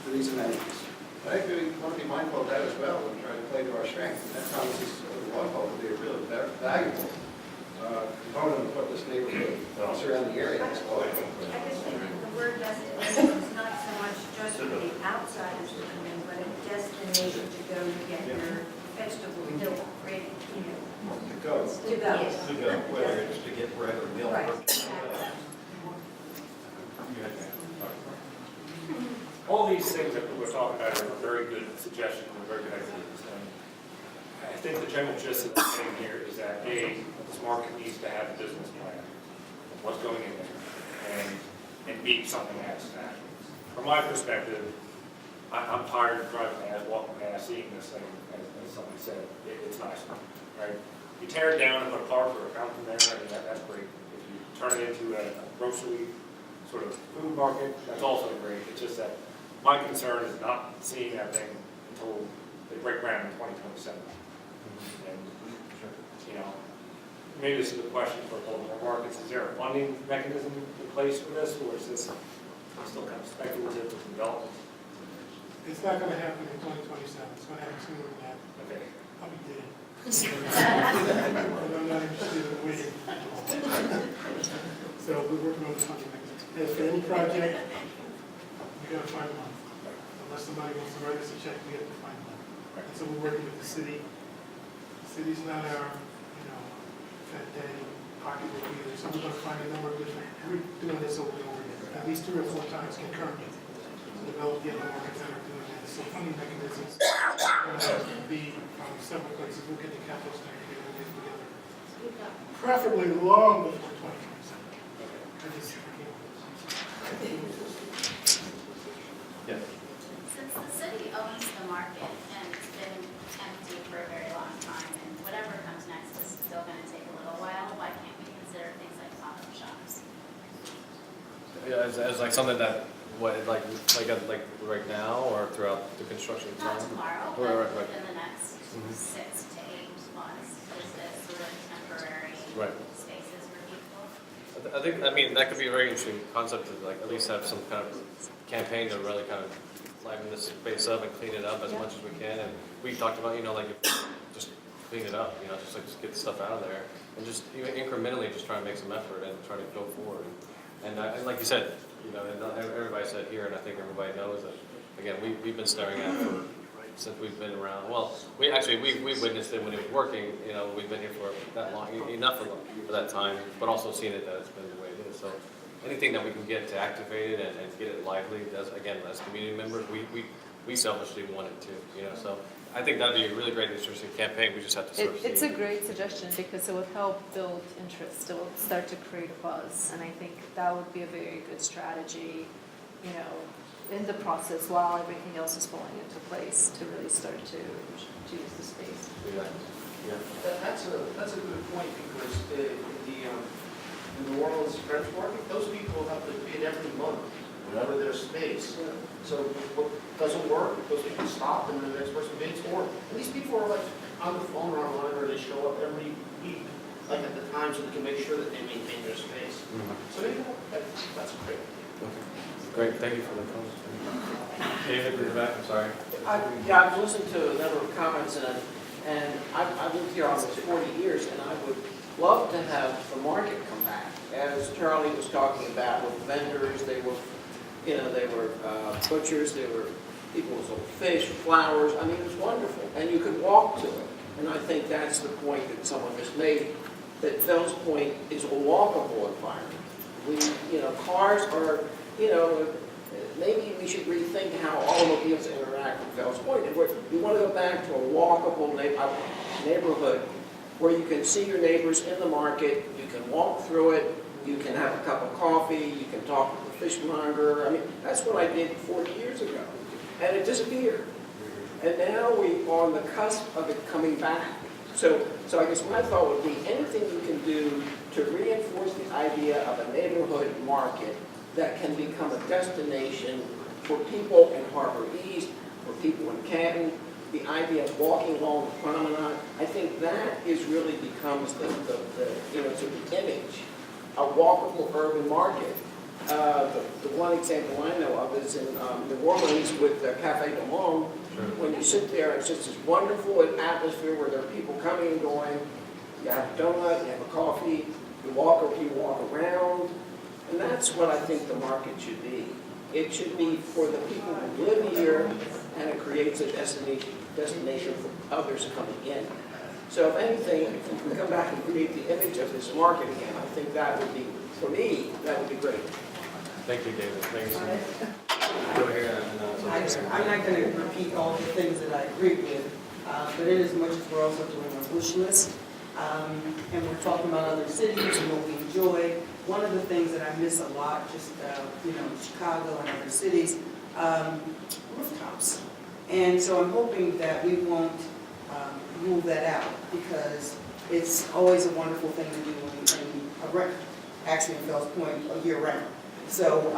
to these amenities. I think we want to be mindful of that as well when trying to play to our strength. And that promises over the long haul to be a really valuable component of what this neighborhood surrounding the area is like. I guess the word destination is not so much just for the outsiders to come in, but a destination to go to get your vegetables, milk, bread, To go. To go. To go, whether it's to get bread or milk. Right. All these things that we're talking about are very good suggestions and very good ideas. And I think the general gist of the thing here is that A, this market needs to have a business plan of what's going in there, and B, something has to happen. From my perspective, I'm tired of driving past, walking past, seeing this thing, as somebody said, it's nice, right? You tear it down and put a park or a fountain there, I mean, that's great. If you turn it into a grocery sort of food market, that's also great. It's just that my concern is not seeing that thing until they break ground in 2027. And, maybe this is a question for Baltimore markets. Is there a funding mechanism in place for this, or is this still kind of speculative with development? It's not going to happen in 2027. It's going to happen sooner than that. Okay. I'll be dead. I'm not interested in waiting. So we're working on the funding mechanism. As for any project, we got to find one. Unless somebody wants to write us a check, we have to find one. And so we're working with the city. The city's not our, fat daddy pocketbook either. So we're going to find a number of different. We're doing this over and over again, at least 3 or 4 times concurrently, to develop the other markets that are doing that. So funding mechanisms are going to have to be from several places. We'll get the capital stack together, we'll get together. Preferably long before 2027. I just Yeah. Since the city owns the market and it's been empty for a very long time, and whatever comes next is still going to take a little while, why can't we consider things like pop-up shops? Yeah, as like something that, like right now or throughout the construction time? Not tomorrow, Right. but within the next 6 to 8 months, just as sort of temporary Right. spaces for people. I mean, that could be a very interesting concept to like at least have some kind of campaign to really kind of liven this space up and clean it up as much as we can. And we talked about, like just clean it up, just get stuff out of there and just even incrementally just try to make some effort and try to go forward. And like you said, and everybody said here, and I think everybody knows that, again, we've been staring at it since we've been around. Well, we witnessed it when it was working. We've been here for that long, enough for that time, but also seen it that it's been the way it is. So anything that we can get to activate it and get it lively, as community members, we selfishly want it to. So I think that'd be a really great, interesting campaign. We just have to sort of see. It's a great suggestion because it will help build interest. It will start to create a buzz, and I think that would be a very good strategy, in the process while everything else is falling into place to really start to use the space. Yeah. That's a good point because the New Orleans French Market, those people have to bid every month for their space. So what doesn't work, those people stop and the next person bids more. And these people are like on the phone or online or they show up every week, like at the time so they can make sure that they maintain their space. So that's great. Okay. Great, thank you for the comments. David, in the back, I'm sorry. I've listened to a number of comments and I've lived here almost 40 years and I would love to have the market come back. As Charlie was talking about with vendors, they were butchers, they were people who sold fish, flowers. I mean, it was wonderful. And you could walk to it. And I think that's the point that someone just made, that Fells Point is a walkable environment. Cars are, maybe we should rethink how automobiles interact with Fells Point. And we want to go back to a walkable neighborhood where you can see your neighbors in the market, you can walk through it, you can have a cup of coffee, you can talk with the fishmonger. I mean, that's what I did 40 years ago. And it disappeared. And now we're on the cusp of it coming back. So I guess my thought would be anything you can do to reinforce the idea of a neighborhood market that can become a destination for people in Harbor East, for people in Canton, the idea of walking along the promenade. I think that really becomes the image, a walkable urban market. The one example I know of is in New Orleans with Cafe Du Monde. When you sit there, it's just this wonderful atmosphere where there are people coming and going. You have a donut, you have a coffee, you walk around. And that's what I think the market should be. It should be for the people who live here, and it creates a destination for others coming in. So if anything, if we come back and create the image of this market again, I think that would be, for me, that would be great. Thank you, David. Thank you so much. Go here. I'm not going to repeat all the things that I agree with, but in as much as we're also doing a wish list, and we're talking about other cities and what we enjoy, one of the things that I miss a lot, just in Chicago and other cities, rooftops. And so I'm hoping that we won't rule that out because it's always a wonderful thing to do when actually in Fells Point year round. So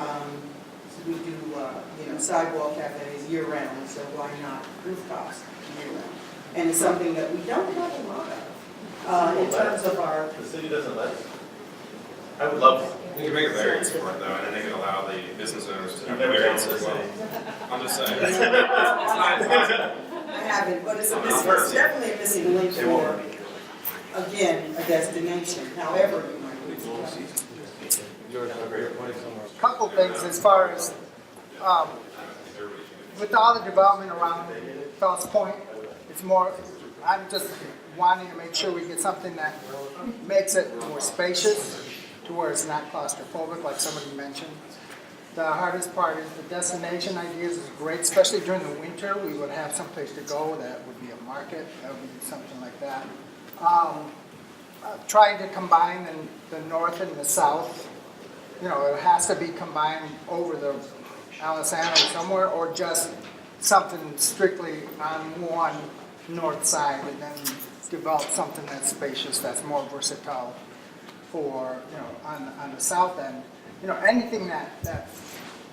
we do sidewalk cafes year round, so why not rooftops year round? And it's something that we don't have a lot of in terms of our. The city doesn't let us. I would love to. You can make a variance for it though, and then they can allow the business owners to have variances as well. I'm just saying. It's not impossible. I haven't, but it's definitely a missing link for, again, a destination, however you might put it. Couple things as far as with all the development around Fells Point, it's more, I'm just wanting to make sure we get something that makes it more spacious to where it's not claustrophobic like somebody mentioned. The hardest part is the destination ideas is great, especially during the winter. We would have someplace to go that would be a market, that would be something like that. Trying to combine the north and the south. It has to be combined over the Alisano somewhere, or just something strictly on one north side, and then develop something that's spacious, that's more versatile for on the south end. Anything that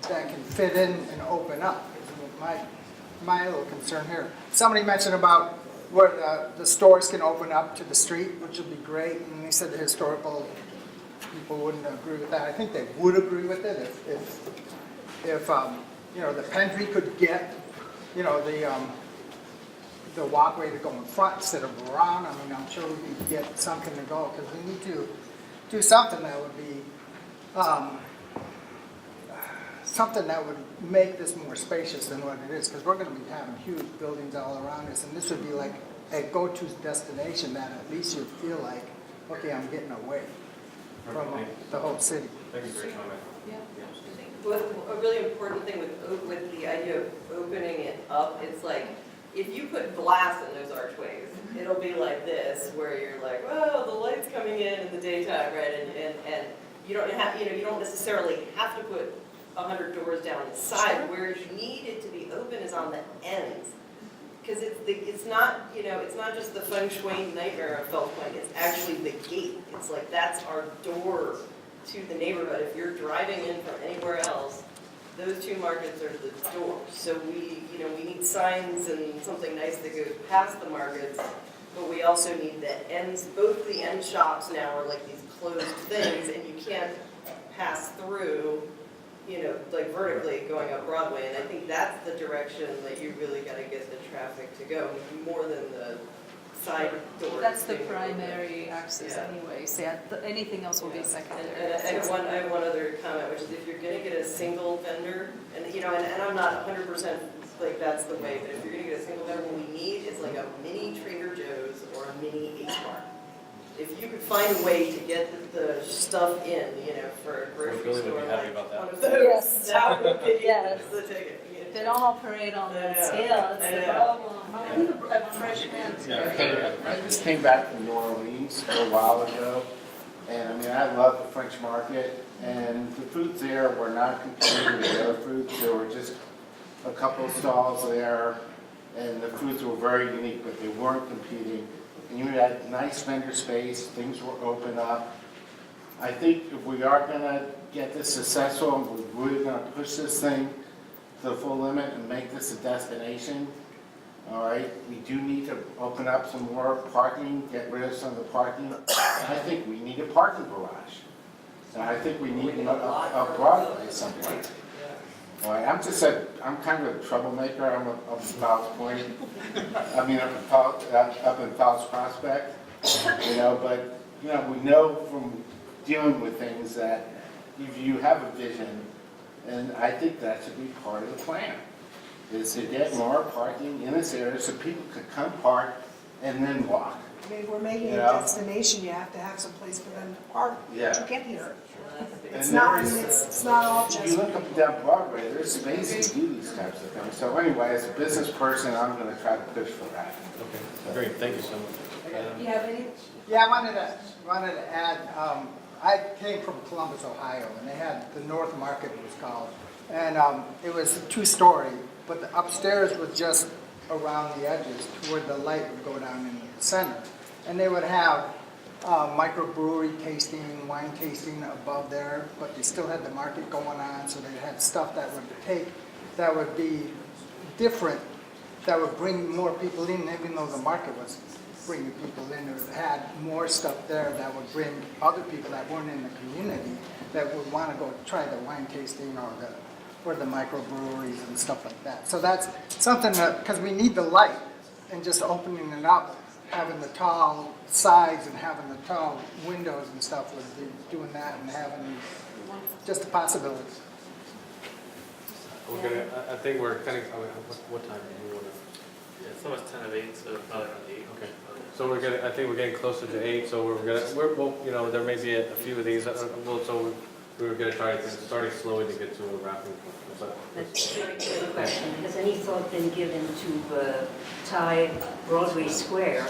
can fit in and open up is my little concern here. Somebody mentioned about where the stores can open up to the street, which would be great, and they said the historical people wouldn't agree with that. I think they would agree with it if you know, the Pendry could get, you know, the walkway to go in front instead of around. I mean, I'm sure we could get something to go, because we need to do something that would be, something that would make this more spacious than what it is, because we're going to be having huge buildings all around us, and this would be like a go-to destination that at least you feel like, okay, I'm getting away from the whole city. Thank you for your comment. Well, a really important thing with the idea of opening it up, it's like, if you put glass in those archways, it'll be like this, where you're like, well, the light's coming in the daytime, right? And you don't have, you don't necessarily have to put 100 doors down the side. Where you need it to be open is on the ends. Because it's not, it's not just the feng shui nightmare of Fells Point, it's actually the gate. It's like, that's our door to the neighborhood. If you're driving in from anywhere else, those two markets are the doors. So we need signs and something nice that goes past the markets, but we also need the ends. Both the end shops now are like these closed things, and you can't pass through, like vertically going up Broadway. And I think that's the direction that you really got to get the traffic to go, more than the side doors. That's the primary access anyways, yeah, anything else will be secondary. And I have one other comment, which is if you're gonna get a single vendor, and and I'm not 100% like that's the way, but if you're gonna get a single vendor, what we need is like a mini Trader Joe's or a mini H-Mart. If you could find a way to get the stuff in, for a grocery store, would be happy like about that. one of those, Yes. that would be Yes. the ticket. They don't operate on that scale, that's the problem. I just came back from New Orleans a while ago, and I mean, I love the French market, and the foods there were not competing with other foods. There were just a couple of stalls there, and the foods were very unique, but they weren't competing. And you had nice vendor space, things were open up. I think if we are gonna get this successful, and we're really gonna push this thing to the full limit and make this a destination, all right, we do need to open up some more parking, get rid of some of the parking. And I think we need a parking garage. And I think we need a Broadway somewhere. All right, I'm kind of a troublemaker. I'm up in Fowles Point. I mean, up in Fowles Prospect, but, we know from dealing with things that if you have a vision, and I think that should be part of the plan, is to get more parking in this area so people could come park and then walk. I mean, we're making a destination, you have to have some place for them to park Yeah. to get here. It's And not, there is- it's not all just. If you look up and down Broadway, there's space to do these types of things. So anyway, as a business person, I'm gonna try to push for that. Okay, great, thank you so much. You have any? Yeah, I wanted to add, I came from Columbus, Ohio, and they had, the North Market it was called. And it was 2-story, but the upstairs was just around the edges to where the light would go down in the center. And they would have microbrewery tasting, wine tasting above there, but they still had the market going on, so they had stuff that would be different, that would bring more people in, even though the market was bringing people in. It had more stuff there that would bring other people that weren't in the community that would want to go try the wine tasting or the microbreweries and stuff like that. So that's something that, because we need the light, and just opening it up, having the tall sides and having the tall windows and stuff would be doing that, and having just the possibilities. I think we're kind of, what time do you want to? Yeah, it's almost 10 of 8, so probably around 8. Okay. So I think we're getting closer to 8, so well, there may be a few of these, so we were going to try starting slowly to get to a wrapping point. That's a very good question. Has any thought been given to tie Broadway Square,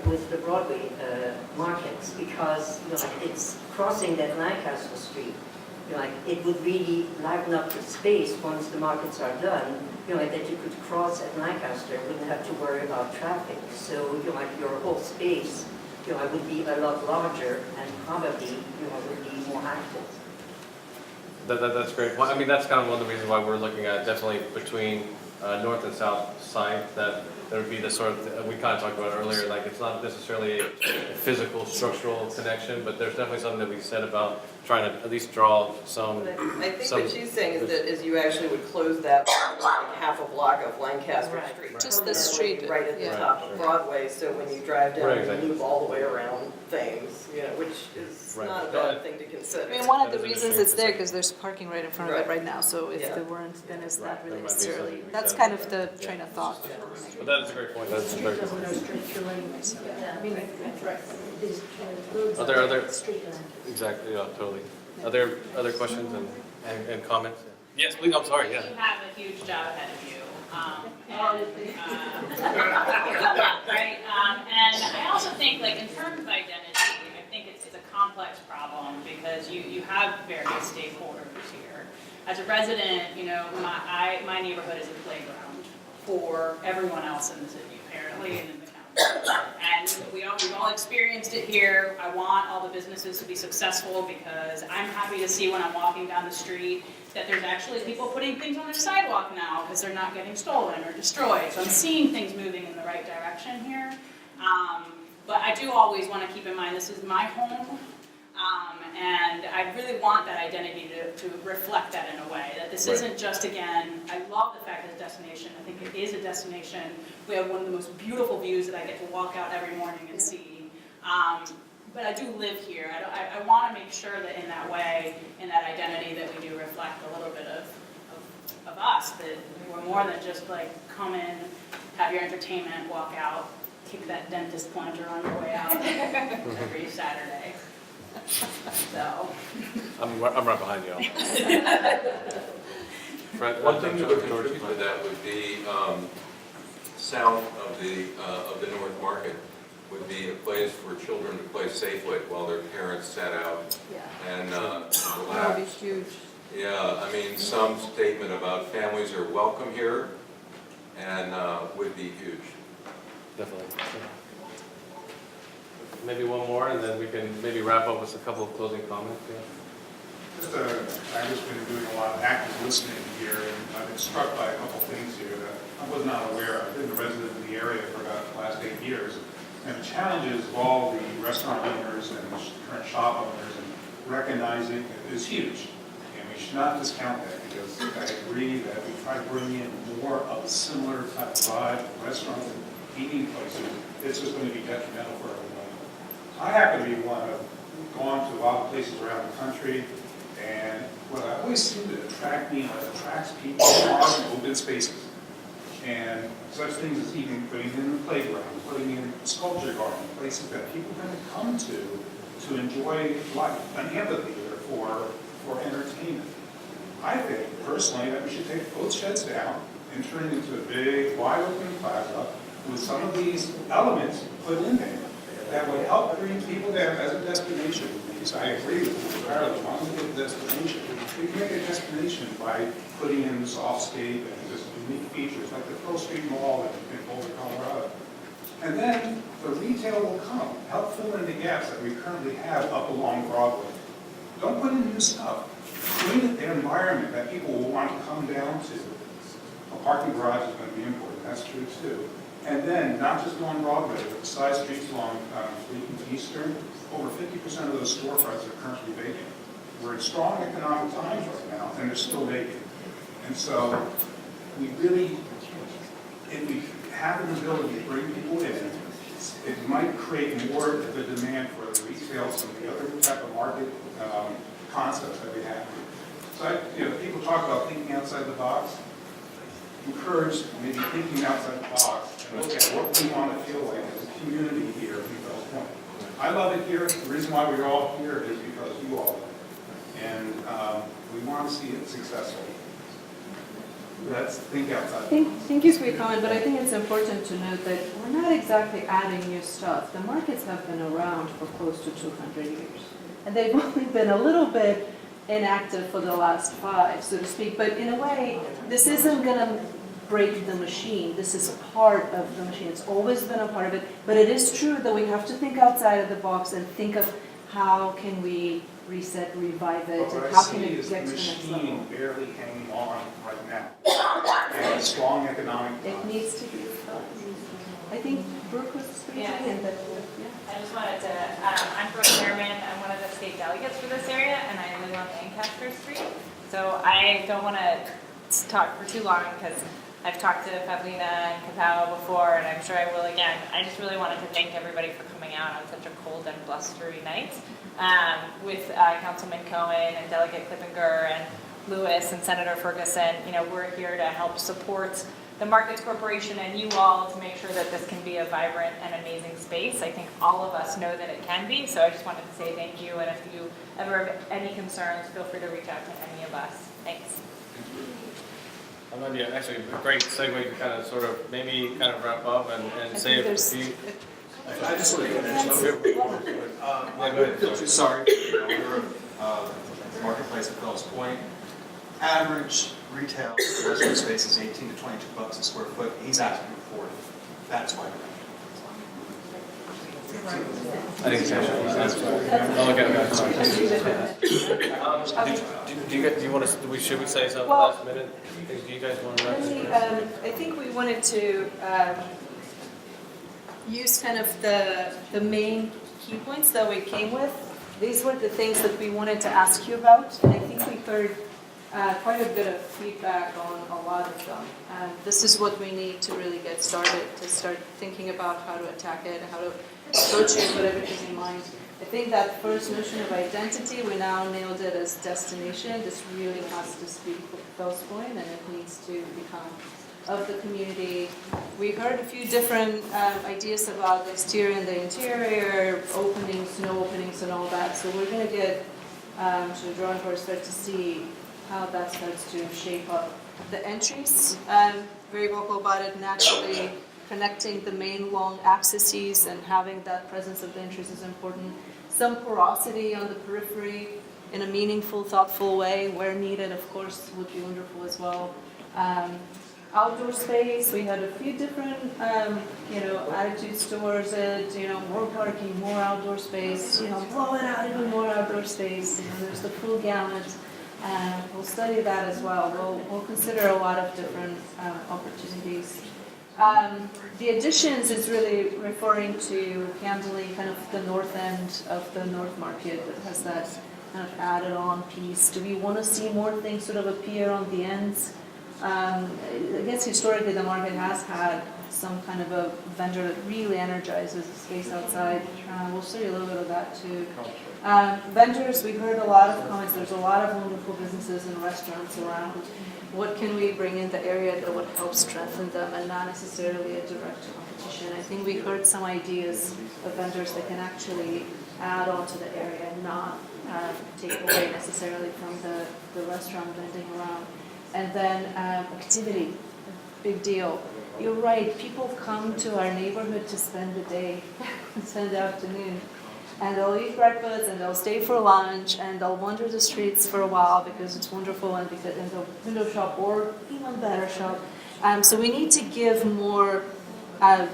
with the Broadway markets? Because it's crossing that Lancaster Street. It would really liven up the space once the markets are done. That you could cross at Lancaster, wouldn't have to worry about traffic. So your whole space, would be a lot larger and probably would be more active. That's great. Well, I mean, that's kind of one of the reasons why we're looking at definitely between north and south side, that there would be the sort of, we kind of talked about earlier, like it's not necessarily a physical structural connection, but there's definitely something that we said about trying to at least draw some. I think what she's saying is you actually would close that like half a block of Lancaster Street. Just the street, Right at the yeah. top of Broadway, so when you drive down, Right, you exactly. loop all the way around Thames, you know, which is Right. not a bad thing to consider. I mean, one of That the is an reasons interesting it's there, decision. because there's parking right in front of it Right. right now, so if Yeah. there weren't, then it's not Right. really There might be necessarily, something we that's said. kind of the train of thought. But that is a great point, that's a very good point. Are there other, exactly, yeah, totally. Are there other questions and comments? Yes, please, I'm sorry, yeah. You have a huge job ahead of you. Right, and I also think, like, in terms of identity, I think it's a complex problem because you have various stakeholders here. As a resident, you know, my neighborhood is a playground for everyone else in the city, apparently, and in the county. And we've all experienced it here. I want all the businesses to be successful because I'm happy to see when I'm walking down the street that there's actually people putting things on their sidewalk now because they're not getting stolen or destroyed. So I'm seeing things moving in the right direction here. But I do always want to keep in mind this is my home. And I really want that identity to reflect that in a way, that this isn't just, again, I love the fact that it's a destination. I think it is a destination. We have one of the most beautiful views that I get to walk out every morning and see. But I do live here. I want to make sure that in that way, in that identity, that we do reflect a little bit of us, that we're more than just like come in, have your entertainment, walk out, kick that dentist plunger on your way out every Saturday. So. I'm right behind you. Fred, One thing that would contribute to that would be south of the North Market would be a place for children to play safely while their parents sat out and That would be relax. huge. Yeah, I mean, some statement about families are welcome here and would be huge. Definitely. Maybe one more, and then we can maybe wrap up with a couple of closing comments. Yeah. I've just been doing a lot of active listening here, and I've been struck by a couple things here that I was not aware of. I've been a resident in the area for about the last 8 years, and the challenges of all the restaurant owners and current shop owners and recognizing it is huge. And we should not discount that, because I agree that we try to bring in more of a similar type of vibe, restaurants and eating places. It's just going to be detrimental for everyone. I happen to be one of gone to a lot of places around the country, and what I always seem to attract me, what attracts people are open spaces. And such things as even putting in the playground, putting in sculpture garden, places that people can come to enjoy life, an amphitheater for entertainment. I think personally that we should take both sheds down and turn it into a big, wide open plaza with some of these elements put in there that would help bring people there as a destination. Because I agree with you entirely. Why don't we get a destination? We can make a destination by putting in softscape and just unique features like the Pearl Street Mall in Boulder, Colorado. And then the retail will come, help fill in the gaps that we currently have up along Broadway. Don't put in new stuff. Create an environment that people will want to come down to. A parking garage is going to be important. That's true too. And then, not just along Broadway, but side streets along Fleet and Eastern, over 50% of those storefronts are currently vacant. We're in strong economic times right now, and they're still vacant. And so, we really, if we have an ability to bring people in, it might create more of the demand for the retail, some of the other type of market concepts that we have. So, people talk about thinking outside the box. Encourage maybe thinking outside the box and look at what we want to feel like as a community here in Fells Point. I love it here. The reason why we're all here is because you all love it. And we want to see it successful. Let's think outside the box. Thank you for your comment, but I think it's important to note that we're not exactly adding new stuff. The markets have been around for close to 200 years. And they've only been a little bit inactive for the last 5, so to speak. But in a way, this isn't going to break the machine. This is part of the machine. It's always been a part of it. But it is true that we have to think outside of the box and think of how can we reset, revive it, But and what how I can see it is get the to the next level? machine barely hanging on right now. And a strong economic. It needs to be, I think Brooke was speaking Yeah. and that, I just wanted to, I'm Brooke Chairman, I'm one of the state delegates for this area, and I live on Lancaster Street. So I don't want to talk for too long, because I've talked to Pavlina and Kapow before, and I'm sure I will again. I just really wanted to thank everybody for coming out on such a cold and blustery night, with Councilman Cohen and Delegate Klippinger and Lewis and Senator Ferguson. You know, we're here to help support the Markets Corporation and you all to make sure that this can be a vibrant and amazing space. I think all of us know that it can be, so I just wanted to say thank you, and if you ever have any concerns, feel free to reach out to any of us. Thanks. That might be actually a great segue to kind of sort of maybe kind of wrap up and say a few. I just want to finish. Yeah, go ahead. Sorry. Owner of Marketplace at Fells Point. Average retail restaurant space is 18 to 22 bucks a square foot. He's asking for 40. That's why. I think do you want to? Should we say something last minute? Do you guys want to? I think we wanted to use kind of the main key points that we came with. These were the things that we wanted to ask you about, and I think we heard quite a bit of feedback on a lot of them. This is what we need to really get started, to start thinking about how to attack it, how to approach it, put everything in mind. I think that first notion of identity, we now nailed it as destination. This really has to speak for Fells Point, and it needs to become of the community. We heard a few different ideas about the exterior and the interior, openings, no openings, and all that. So we're going to get to the drawing board, start to see how that starts to shape up. The entries, very vocal about it, naturally connecting the main long axes and having that presence of the entries is important. Some porosity on the periphery in a meaningful, thoughtful way, where needed, of course, would be wonderful as well. Outdoor space, we had a few different, attitudes towards it, more parking, more outdoor space, blow it out, even more outdoor space, there's the full gamut. We'll study that as well. We'll consider a lot of different opportunities. The additions is really referring to handling kind of the north end of the North Market that has that kind of added on piece. Do we want to see more things sort of appear on the ends? I guess historically the market has had some kind of a vendor that really energizes the space outside. We'll study a little bit of that too. Vendors, we heard a lot of comments. There's a lot of wonderful businesses and restaurants around. What can we bring in the area that would help strengthen them and not necessarily a direct competition? I think we heard some ideas of vendors that can actually add on to the area and not take away necessarily from the restaurant vending around. And then activity, big deal. You're right, people come to our neighborhood to spend the day, spend the afternoon. And they'll eat breakfast, and they'll stay for lunch, and they'll wander the streets for a while because it's wonderful, and because in the window shop or even better shop. So we need to give more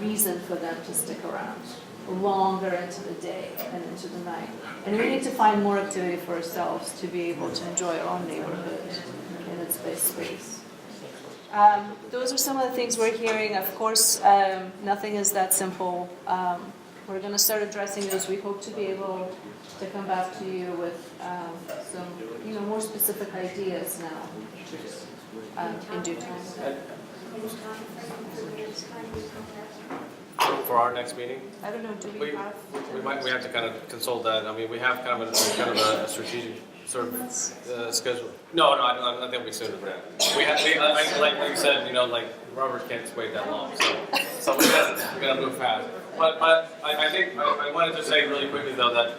reason for them to stick around longer into the day and into the night. And we need to find more activity for ourselves to be able to enjoy our own neighborhood in its best space. Those are some of the things we're hearing. Of course, nothing is that simple. We're going to start addressing those. We hope to be able to come back to you with some, more specific ideas now in due time. For our next meeting? I don't know. Do we have? We have to kind of consult that. I mean, we have kind of a strategic sort of schedule. No, I don't think we soon as that. Like you said, like Robert can't wait that long, so we gotta move fast. But I think I wanted to say really quickly though that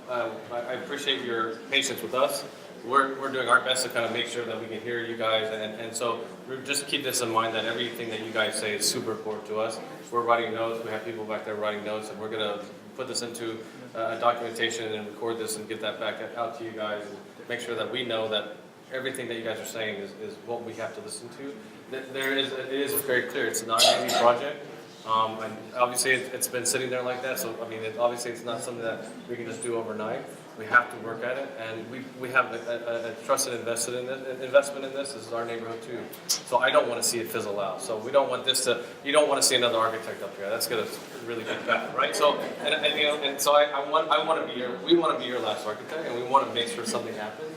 I appreciate your patience with us. We're doing our best to kind of make sure that we can hear you guys, and so just keep this in mind that everything that you guys say is super important to us. We're writing notes. We have people back there writing notes, and we're gonna put this into documentation and record this and get that back out to you guys and make sure that we know that everything that you guys are saying is what we have to listen to. It is very clear. It's not an easy project. And obviously it's been sitting there like that, so I mean, obviously it's not something that we can just do overnight. We have to work at it, and we have a trusted investment in this. This is our neighborhood too. So I don't want to see it fizzle out. So we don't want this to. You don't want to see another architect up here. That's gonna really get bad, right? So and so I want to be your. We want to be your last architect, and we want to make sure something happens.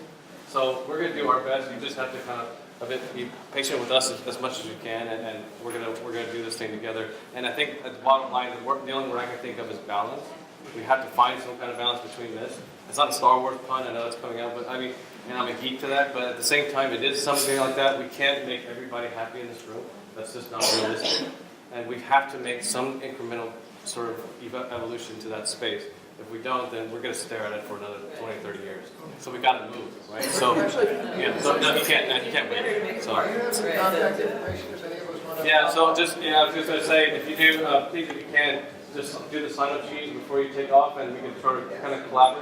So we're gonna do our best. You just have to kind of be patient with us as much as you can, and we're gonna do this thing together. And I think at the bottom line, the only word I can think of is balance. We have to find some kind of balance between this. It's not a Star Wars pun, I know it's coming out, but I mean, and I'm a geek to that, but at the same time, it is something like that. We can't make everybody happy in this room. That's just not realistic. And we have to make some incremental sort of evolution to that space. If we don't, then we're going to stare at it for another 20, 30 years. So we got to move, right? So, yeah, so no, you can't wait. So, Are you have some contact information if any of us want to? yeah, so just, I was just going to say, if you do, please, if you can, just do the sign-up sheet before you take off, and we can sort of kind of collapse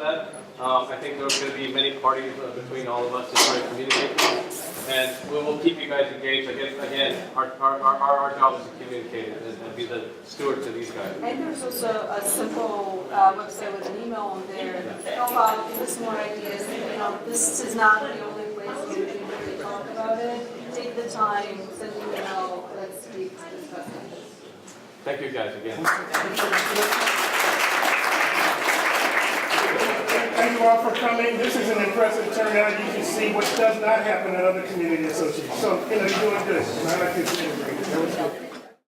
that. I think there's going to be many parties between all of us to try to communicate with, and we'll keep you guys engaged. Again, our job is to communicate and be the steward to these guys. And there's also a simple website with an email on there. Help out, give us more ideas. This is not the only place you can really talk about it. Take the time, send an email, let's keep discussing this. Thank you guys again. Thank you all for coming. This is an impressive turnout. You can see what does not happen in other community associations. So, you're doing good. I like this. That was good.